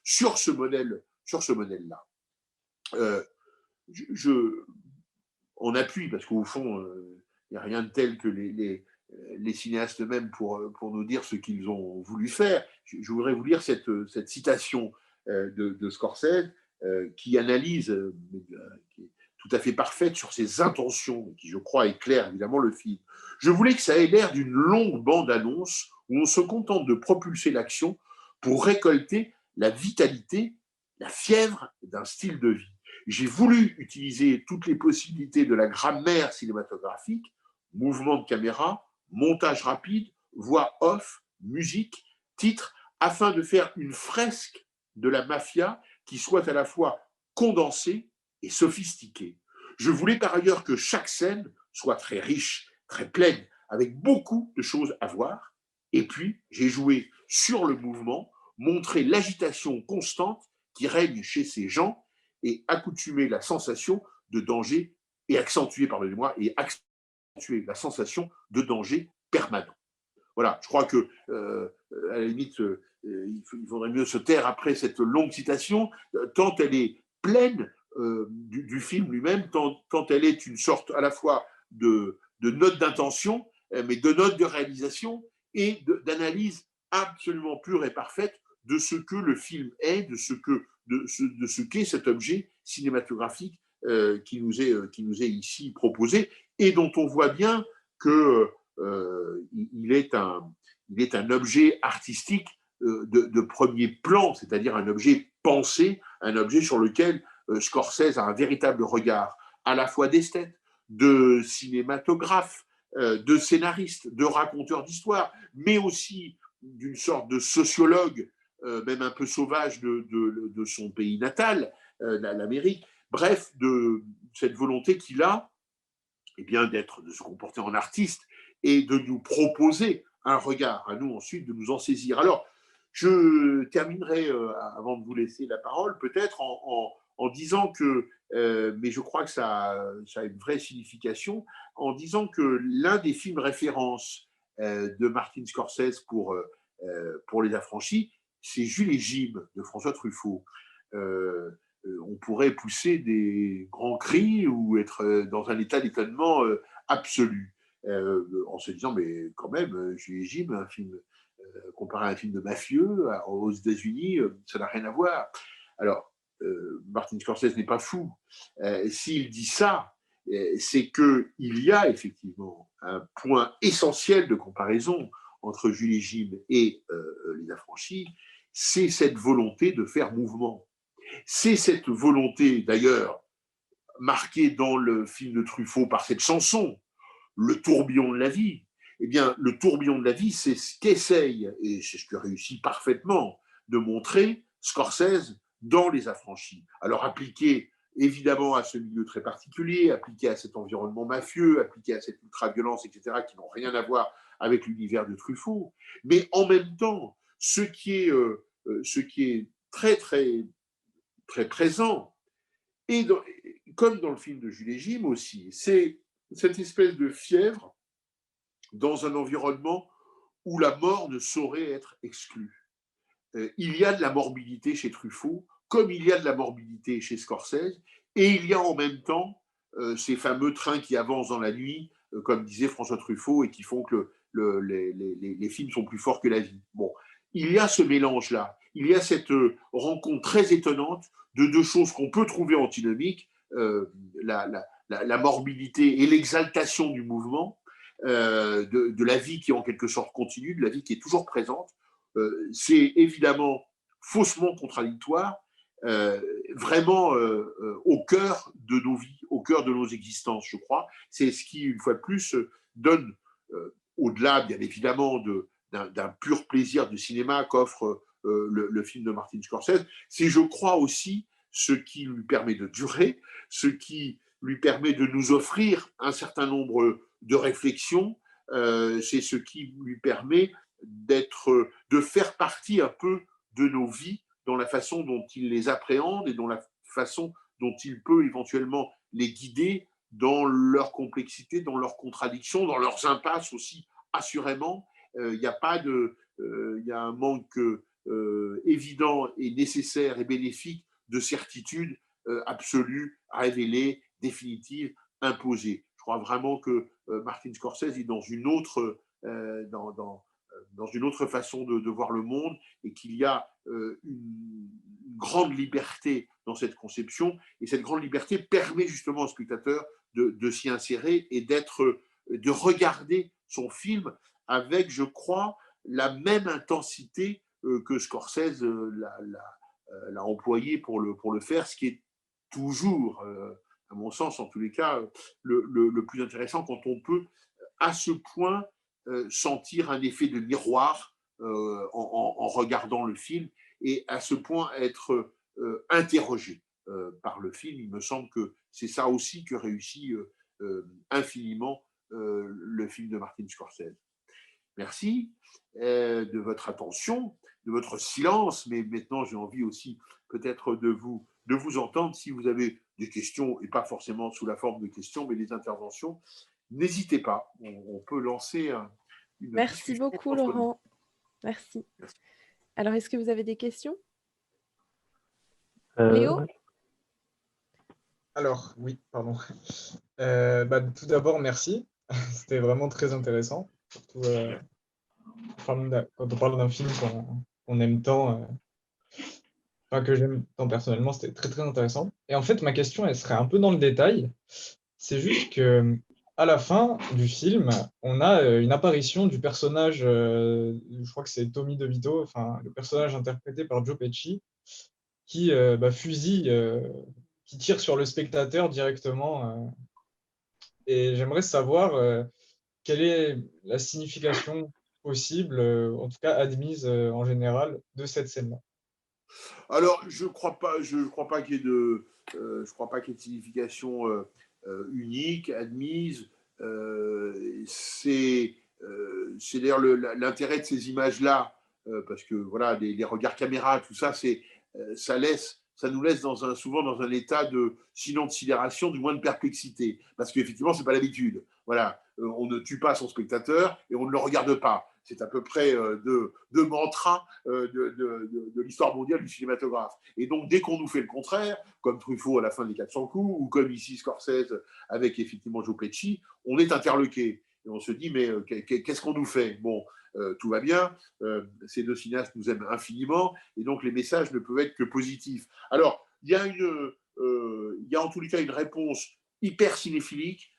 sur ce modèle-là. En appui, parce qu'au fond, il n'y a rien de tel que les cinéastes eux-mêmes pour nous dire ce qu'ils ont voulu faire. Je voudrais vous lire cette citation de Scorsese qui analyse, qui est tout à fait parfaite sur ses intentions, qui, je crois, éclaire évidemment le film. Je voulais que ça ait l'air d'une longue bande-annonce où on se contente de propulser l'action pour récolter la vitalité, la fièvre d'un style de vie. J'ai voulu utiliser toutes les possibilités de la grammaire cinématographique, mouvement de caméra, montage rapide, voix off, musique, titre, afin de faire une fresque de la mafia qui soit à la fois condensée et sophistiquée. Je voulais par ailleurs que chaque scène soit très riche, très pleine, avec beaucoup de choses à voir. Et puis, j'ai joué sur le mouvement, montré l'agitation constante qui règne chez ces gens, et accoutumer la sensation de danger et accentuer, pardonnez-moi, et accentuer la sensation de danger permanent. Voilà, je crois que, à la limite, il faudrait mieux se taire après cette longue citation, tant elle est pleine du film lui-même, tant elle est une sorte à la fois de note d'intention, mais de note de réalisation et d'analyse absolument pure et parfaite de ce que le film est, de ce qu'est cet objet cinématographique qui nous est ici proposé et dont on voit bien que il est un objet artistique de premier plan, c'est-à-dire un objet pensé, un objet sur lequel Scorsese a un véritable regard, à la fois d'esthète, de cinématographe, de scénariste, de raconteur d'histoire, mais aussi d'une sorte de sociologue, même un peu sauvage de son pays natal, l'Amérique. Bref, de cette volonté qu'il a eh bien, de se comporter en artiste et de nous proposer un regard, à nous ensuite de nous en saisir. Alors, je terminerai, avant de vous laisser la parole, peut-être en disant que, mais je crois que ça a une vraie signification, en disant que l'un des films références de Martin Scorsese pour Les Affranchis, c'est Jules et Jim de François Truffaut. On pourrait pousser des grands cris ou être dans un état d'étonnement absolu, en se disant, mais quand même, Jules et Jim, un film comparé à un film de mafieux aux États-Unis, ça n'a rien à voir. Alors, Martin Scorsese n'est pas fou. S'il dit ça, c'est qu'il y a effectivement un point essentiel de comparaison entre Jules et Jim et Les Affranchis, c'est cette volonté de faire mouvement. C'est cette volonté, d'ailleurs, marquée dans le film de Truffaut par cette chanson, Le tourbillon de la vie. Eh bien, le tourbillon de la vie, c'est ce qu'essaye, et c'est ce que réussit parfaitement, de montrer Scorsese dans Les Affranchis. Alors, appliqué évidemment à ce milieu très particulier, appliqué à cet environnement mafieux, appliqué à cette ultra-violence, etc., qui n'ont rien à voir avec l'univers de Truffaut, mais en même temps, ce qui est très, très très présent, et comme dans le film de Jules et Jim aussi, c'est cette espèce de fièvre dans un environnement où la mort ne saurait être exclue. Il y a de la morbidité chez Truffaut, comme il y a de la morbidité chez Scorsese, et il y a en même temps ces fameux trains qui avancent dans la nuit, comme disait François Truffaut, et qui font que les films sont plus forts que la vie. Bon, il y a ce mélange-là, il y a cette rencontre très étonnante de deux choses qu'on peut trouver antinomiques, la morbidité et l'exaltation du mouvement, de la vie qui est en quelque sorte continue, de la vie qui est toujours présente. C'est évidemment faussement contradictoire, vraiment au cœur de nos vies, au cœur de nos existences, je crois. C'est ce qui, une fois de plus, donne, au-delà, bien évidemment, d'un pur plaisir de cinéma qu'offre le film de Martin Scorsese, c'est, je crois, aussi ce qui lui permet de durer, ce qui lui permet de nous offrir un certain nombre de réflexions, c'est ce qui lui permet de faire partie un peu de nos vies dans la façon dont il les appréhende et dans la façon dont il peut éventuellement les guider dans leur complexité, dans leurs contradictions, dans leurs impasses aussi, assurément. Il y a pas de, il y a un manque évident et nécessaire et bénéfique de certitude absolue, révélée, définitive, imposée. Je crois vraiment que Martin Scorsese est dans une autre, dans une autre façon de voir le monde et qu'il y a une grande liberté dans cette conception. Et cette grande liberté permet justement au spectateur de s'y insérer et de regarder son film avec, je crois, la même intensité que Scorsese l'a employé pour le faire, ce qui est toujours, à mon sens en tous les cas, le plus intéressant quand on peut à ce point sentir un effet de miroir en regardant le film et à ce point être interrogé par le film. Il me semble que c'est ça aussi que réussit infiniment le film de Martin Scorsese. Merci de votre attention, de votre silence, mais maintenant j'ai envie aussi peut-être de vous entendre si vous avez des questions, et pas forcément sous la forme de questions, mais des interventions. N'hésitez pas, on peut lancer une Merci discussion beaucoup, entre nous. Laurent. Merci. Merci. Alors, est-ce que vous avez des questions? Euh, Léo? Alors, oui, pardon. Tout d'abord, merci. C'était vraiment très intéressant. Surtout quand on parle d'un film qu'on aime tant, enfin, que j'aime tant personnellement, c'était très très intéressant. Et en fait, ma question, elle serait un peu dans le détail. C'est juste que à la fin du film, on a une apparition du personnage, je crois que c'est Tommy DeVito, enfin, le personnage interprété par Joe Pesci, qui fusille, qui tire sur le spectateur directement. Et j'aimerais savoir quelle est la signification possible, en tout cas admise en général, de cette scène-là. Alors, je crois pas qu'il y ait je crois pas qu'il y ait de signification unique, admise. C'est d'ailleurs l'intérêt de ces images-là, parce que voilà, les regards caméra, tout ça, ça nous laisse souvent dans un état sinon de sidération, du moins de perplexité, parce qu'effectivement, c'est pas l'habitude. Voilà, on ne tue pas son spectateur et on ne le regarde pas. C'est à peu près deux mantras de l'histoire mondiale du cinématographe. Et donc, dès qu'on nous fait le contraire, comme Truffaut à la fin des 400 coups, ou comme ici Scorsese avec effectivement Joe Pesci, on est interloqué. Et on se dit, mais qu'est-ce qu'on nous fait? Bon, tout va bien, ces deux cinéastes nous aiment infiniment, et donc les messages ne peuvent être que positifs. Alors, il y a en tous les cas une réponse hyper cinéphilique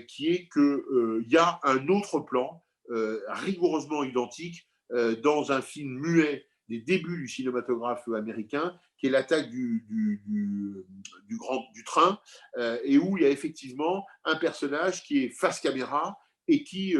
qui est qu'il y a un autre plan rigoureusement identique dans un film muet des débuts du cinématographe américain, qui est l'attaque du train, et où il y a effectivement un personnage qui est face caméra et qui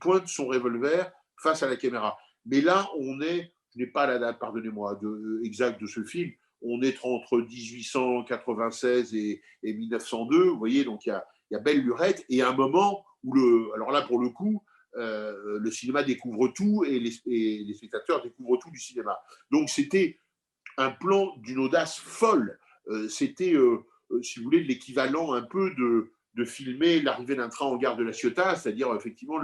pointe son revolver face à la caméra. Mais là, je n'ai pas la date, pardonnez-moi, exacte de ce film, on est entre 1896 et 1902, vous voyez, donc il y a belle lurette, et un moment où, alors là, pour le coup, le cinéma découvre tout et les spectateurs découvrent tout du cinéma. Donc c'était un plan d'une audace folle. C'était, si vous voulez, l'équivalent un peu de filmer l'arrivée d'un train en gare de La Ciotat, c'est-à-dire effectivement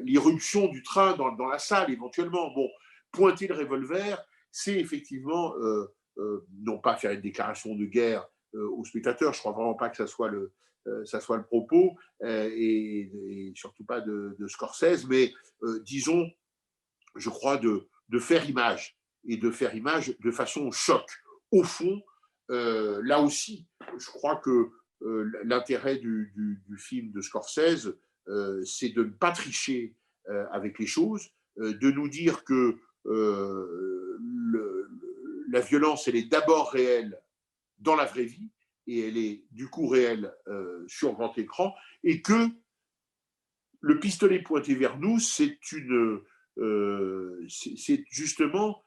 l'irruption du train dans la salle éventuellement. Bon, pointer le revolver, c'est effectivement non pas faire une déclaration de guerre aux spectateurs, je ne crois vraiment pas que ça soit le propos, et surtout pas de Scorsese, mais disons, je crois, de faire image, et de faire image de façon choc. Au fond, là aussi, je crois que l'intérêt du film de Scorsese, c'est de ne pas tricher avec les choses, de nous dire que la violence, elle est d'abord réelle dans la vraie vie, et elle est du coup réelle sur grand écran, et que le pistolet pointé vers nous, c'est justement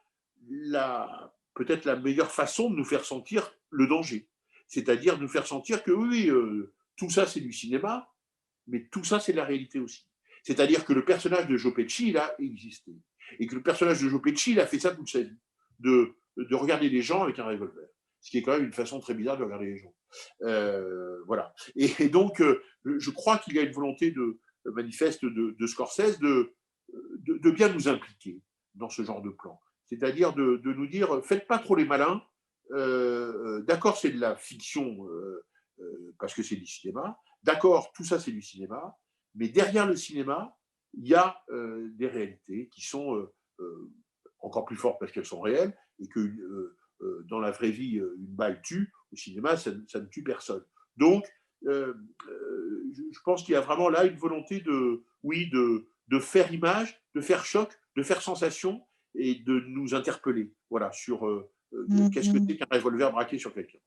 peut-être la meilleure façon de nous faire sentir le danger. C'est-à-dire de nous faire sentir que oui, tout ça c'est du cinéma, mais tout ça c'est de la réalité aussi. C'est-à-dire que le personnage de Joe Pesci, il a existé. Et que le personnage de Joe Pesci, il a fait ça toute sa vie, de regarder les gens avec un revolver. Ce qui est quand même une façon très bizarre de regarder les gens. Voilà. Et donc, je crois qu'il y a une volonté manifeste de Scorsese de bien nous impliquer dans ce genre de plan. C'est-à-dire de nous dire, faites pas trop les malins. D'accord, c'est de la fiction parce que c'est du cinéma. D'accord, tout ça c'est du cinéma. Mais derrière le cinéma, il y a des réalités qui sont encore plus fortes parce qu'elles sont réelles, et que dans la vraie vie, une balle tue. Au cinéma, ça ne tue personne. Donc, je pense qu'il y a vraiment là une volonté de faire image, de faire choc, de faire sensation, et de nous interpeller, voilà, sur qu'est-ce que c'est qu'un revolver braqué sur quelqu'un.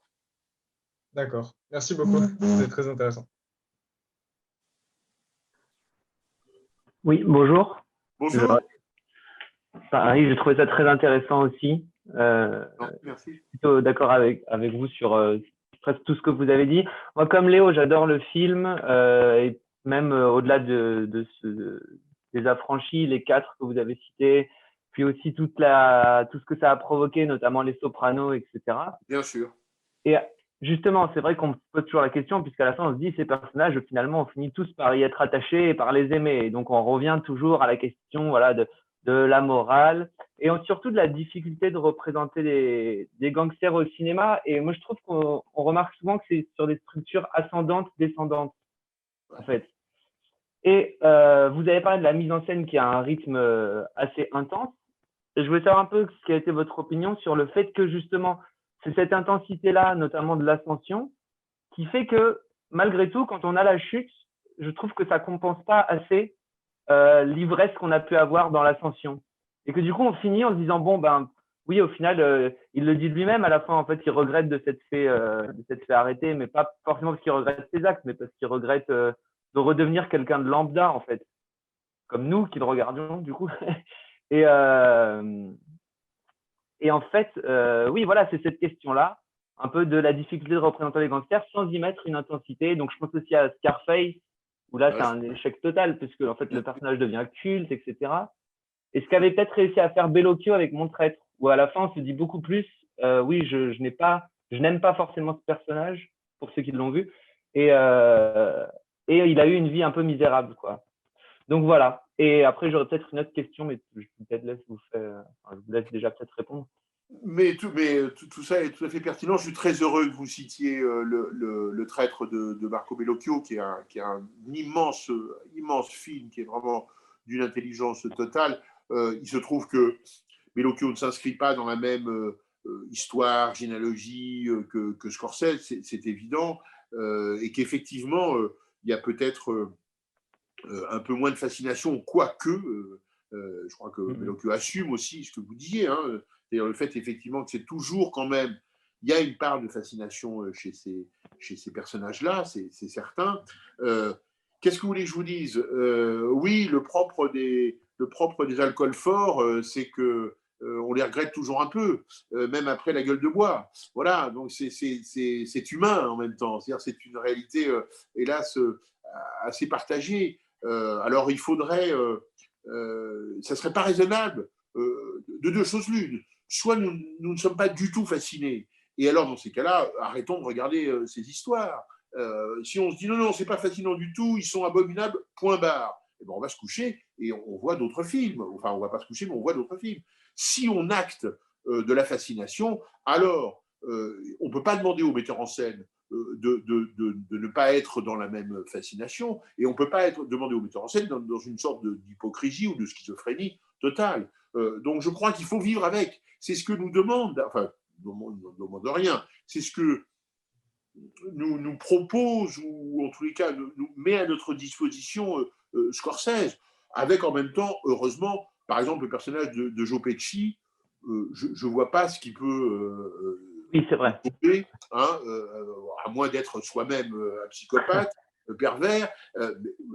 D'accord. Merci beaucoup. C'était très intéressant. Oui, bonjour. Bonjour. Pareil, j'ai trouvé ça très intéressant aussi. Non, merci. Plutôt d'accord avec vous sur presque tout ce que vous avez dit. Moi, comme Léo, j'adore le film, et même au-delà des Affranchis, les 4 que vous avez cités, puis aussi tout ce que ça a provoqué, notamment les Sopranos, etc. Bien sûr. Et justement, c'est vrai qu'on se pose toujours la question, puisqu'à la fin, on se dit, ces personnages, finalement, on finit tous par y être attachés et par les aimer. Et donc, on revient toujours à la question voilà, de la morale et surtout de la difficulté de représenter des gangsters au cinéma. Et moi, je trouve qu'on remarque souvent que c'est sur des structures ascendantes, descendantes, en fait. Et vous avez parlé de la mise en scène qui a un rythme assez intense. Et je voulais savoir un peu ce qui a été votre opinion sur le fait que justement, c'est cette intensité-là, notamment de l'ascension, qui fait que malgré tout, quand on a la chute, je trouve que ça compense pas assez l'ivresse qu'on a pu avoir dans l'ascension. Et que du coup, on finit en se disant, bon, ben oui, au final, il le dit lui-même à la fin, en fait, il regrette de s'être fait arrêter, mais pas forcément parce qu'il regrette ses actes, mais parce qu'il regrette de redevenir quelqu'un de lambda, en fait, comme nous qui le regardions, du coup. Et, et en fait, oui, voilà, c'est cette question-là, un peu de la difficulté de représenter les gangsters sans y mettre une intensité. Donc, je pense aussi à Scarface, où là, c'est un échec total, puisque en fait, le personnage devient culte, etc. Et ce qu'avait peut-être réussi à faire Bellocchio avec Mon Traître, où à la fin, on se dit beaucoup plus, oui, je n'aime pas forcément ce personnage, pour ceux qui l'ont vu, et il a eu une vie un peu misérable, quoi. Donc voilà. Et après, j'aurais peut-être une autre question, mais je vous laisse déjà peut-être répondre. Mais tout ça est tout à fait pertinent. Je suis très heureux que vous citiez le Traître de Marco Bellocchio, qui est un immense film, qui est vraiment d'une intelligence totale. Il se trouve que Bellocchio ne s'inscrit pas dans la même histoire, généalogie que Scorsese, c'est évident, et qu'effectivement, il y a peut-être un peu moins de fascination, quoique, je crois que Bellocchio assume aussi ce que vous disiez, hein, c'est-à-dire le fait effectivement que c'est toujours quand même, il y a une part de fascination chez ces personnages-là, c'est certain. Qu'est-ce que vous voulez que je vous dise? Oui, le propre des alcools forts, c'est que on les regrette toujours un peu, même après la gueule de bois. Voilà, donc c'est humain en même temps. C'est-à-dire c'est une réalité, hélas, assez partagée. Alors il faudrait, ça serait pas raisonnable de deux choses l'une. Soit nous ne sommes pas du tout fascinés, et alors dans ces cas-là, arrêtons de regarder ces histoires. Si on se dit non, c'est pas fascinant du tout, ils sont abominables, point barre, eh ben on va se coucher et on voit d'autres films. Enfin, on va pas se coucher, mais on voit d'autres films. Si on acte de la fascination, alors on ne peut pas demander au metteur en scène de ne pas être dans la même fascination, et on ne peut pas demander au metteur en scène dans une sorte d'hypocrisie ou de schizophrénie totale. Donc je crois qu'il faut vivre avec. C'est ce que nous demande, enfin, nous demande rien, c'est ce que nous propose, ou en tous les cas nous met à notre disposition Scorsese, avec en même temps, heureusement, par exemple, le personnage de Joe Pesci, je ne vois pas ce qui peut oui, c'est vrai. Trouver, hein, à moins d'être soi-même un psychopathe, pervers.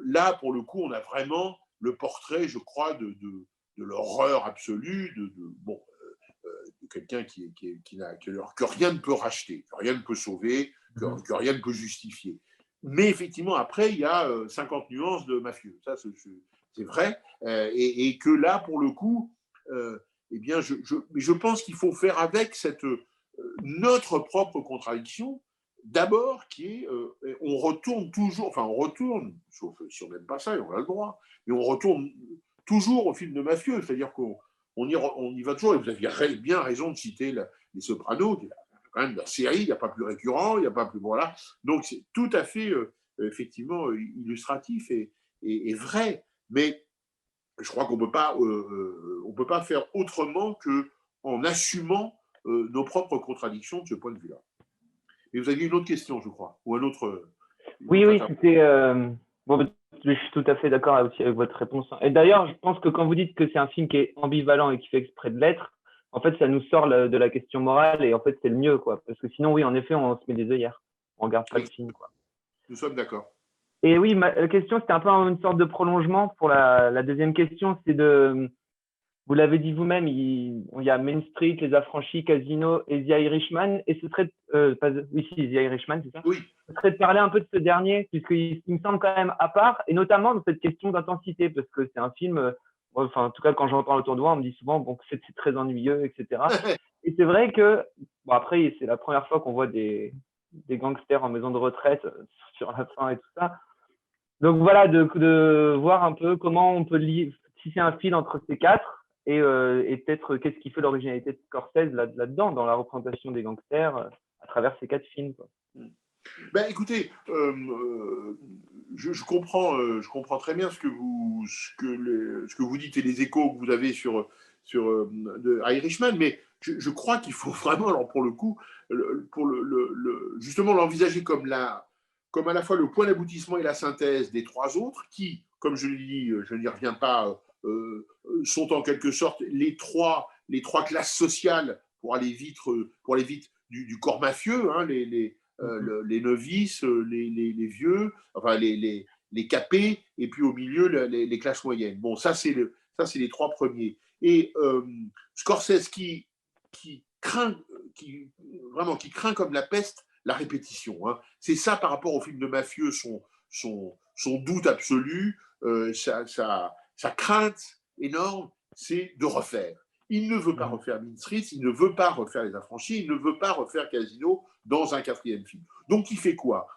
Là, pour le coup, on a vraiment le portrait, je crois, de l'horreur absolue, de quelqu'un que rien ne peut racheter, que rien ne peut sauver, que rien ne peut justifier. Mais effectivement, après, il y a 50 nuances de mafieux. Ça, c'est vrai. Et que là, pour le coup, eh bien, je pense qu'il faut faire avec notre propre contradiction, d'abord, qui est, on retourne toujours, sauf si on n'aime pas ça, et on a le droit, mais on retourne toujours au film de mafieux, c'est-à-dire qu'on y va toujours, et vous aviez bien raison de citer les Sopranos, qui est quand même la série, il n'y a pas plus récurrent, il n'y a pas plus, voilà, donc c'est tout à fait, effectivement, illustratif et vrai, mais je crois qu'on ne peut pas faire autrement qu'en assumant nos propres contradictions de ce point de vue-là. Et vous aviez une autre question, je crois, ou un autre. Oui, c'était. Bon, je suis tout à fait d'accord aussi avec votre réponse. Et d'ailleurs, je pense que quand vous dites que c'est un film qui est ambivalent et qui fait exprès de l'être, en fait, ça nous sort de la question morale et en fait, c'est le mieux, quoi. Parce que sinon, oui, en effet, on se met des œillères. On regarde pas le film, quoi. Nous sommes d'accord. Et oui, ma question, c'était un peu une sorte de prolongement pour la deuxième question. C'est vous l'avez dit vous-même, il y a Main Street, Les Affranchis, Casino et The Irishman. Et ce serait, The Irishman, c'est ça? Oui. Ce serait de parler un peu de ce dernier, puisqu'il me semble quand même à part, et notamment dans cette question d'intensité, parce que c'est un film, en tout cas, quand j'en parle autour de moi, on me dit souvent que c'est très ennuyeux, etc. Et c'est vrai que, bon, après, c'est la première fois qu'on voit des des gangsters en maison de retraite sur la fin et tout ça. Donc voilà, de voir un peu comment on peut tisser un fil entre ces quatre et peut-être qu'est-ce qui fait l'originalité de Scorsese là-dedans, dans la représentation des gangsters à travers ces quatre films, quoi. Ben, écoutez, je comprends très bien ce que vous dites et les échos que vous avez sur de Irishman, mais je crois qu'il faut vraiment, alors pour le coup, justement l'envisager comme à la fois le point d'aboutissement et la synthèse des trois autres, qui, comme je l'ai dit, je n'y reviens pas, sont en quelque sorte les trois classes sociales pour aller vite du corps mafieux, hein, les novices, les vieux, enfin les capés, et puis au milieu les classes moyennes. Bon, ça c'est les trois premiers. Et Scorsese qui craint comme la peste la répétition. Hein. C'est ça par rapport au film de mafieux, son doute absolu, sa crainte énorme, c'est de refaire. Il ne veut pas refaire Mean Streets, il ne veut pas refaire Les Affranchis, il ne veut pas refaire Casino dans un quatrième film. Donc il fait quoi?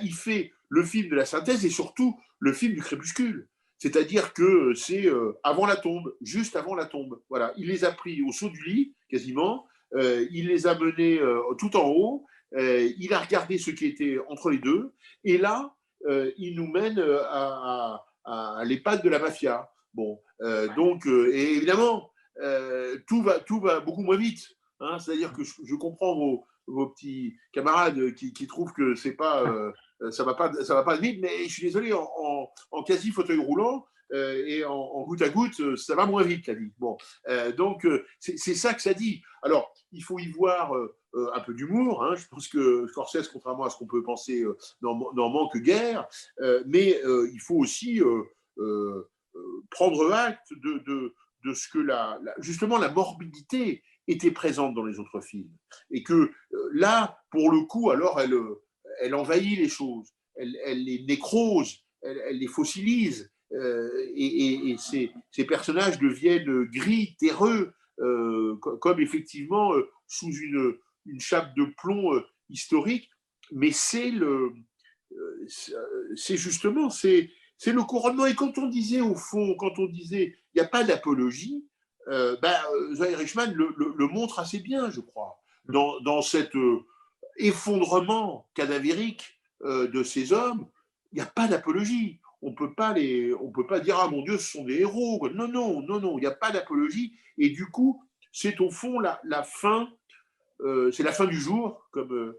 Il fait le film de la synthèse et surtout le film du crépuscule. C'est-à-dire que c'est avant la tombe, juste avant la tombe. Voilà. Il les a pris au saut du lit, quasiment. Il les a menés tout en haut. Il a regardé ce qui était entre les deux. Et là, il nous mène à l'EHPAD de la mafia. Bon, et évidemment, tout va beaucoup moins vite. Hein. C'est-à-dire que je comprends vos petits camarades qui trouvent que c'est pas, ça va pas vite, mais je suis désolé, en quasi fauteuil roulant et en goutte à goutte, ça va moins vite, la vie. Bon, donc c'est ça que ça dit. Alors, il faut y voir un peu d'humour. Hein. Je pense que Scorsese, contrairement à ce qu'on peut penser, n'en manque guère, mais il faut aussi prendre acte de ce que justement la morbidité était présente dans les autres films. Et que là, pour le coup, alors elle envahit les choses, elle les nécrose, elle les fossilise, et ces personnages deviennent gris, terreux, comme effectivement sous une chape de plomb historique. Mais c'est justement, c'est le couronnement. Et quand on disait, au fond, il n'y a pas d'apologie, The Irishman le montre assez bien, je crois, dans cet effondrement cadavérique de ces hommes. Il n'y a pas d'apologie. On peut pas dire ah mon Dieu, ce sont des héros. Non, il n'y a pas d'apologie. Et du coup, c'est au fond la fin, c'est la fin du jour, comme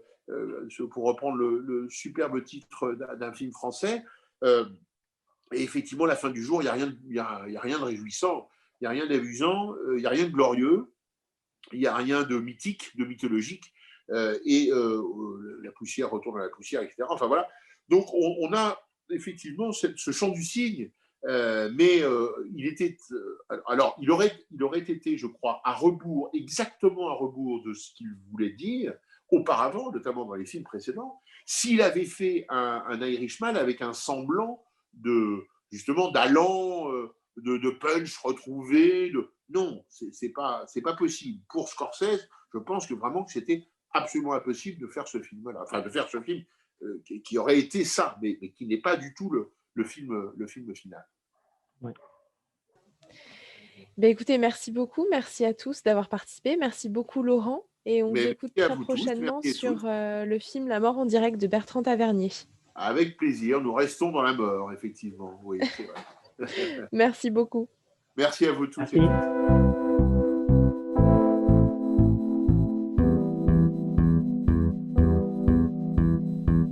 pour reprendre le superbe titre d'un film français. Et effectivement, la fin du jour, il n'y a rien de réjouissant, il n'y a rien d'amusant, il n'y a rien de glorieux, il n'y a rien de mythique, de mythologique, et la poussière retourne à la poussière, etc. Enfin voilà. Donc on a effectivement ce chant du cygne, mais il aurait été, je crois, exactement à rebours de ce qu'il voulait dire auparavant, notamment dans les films précédents, s'il avait fait un Irishman avec un semblant justement d'allant, de punch retrouvé. Non, c'est pas possible. Pour Scorsese, je pense que vraiment que c'était absolument impossible de faire ce film-là. Enfin, de faire ce film qui aurait été ça, mais qui n'est pas du tout le film final. Ouais. Écoutez, merci beaucoup. Merci à tous d'avoir participé. Merci beaucoup, Laurent. Et on vous écoute très prochainement sur le film La mort en direct de Bertrand Tavernier. Avec plaisir. Nous restons dans la mort, effectivement. Oui, c'est vrai. Merci beaucoup. Merci à vous tous. Merci.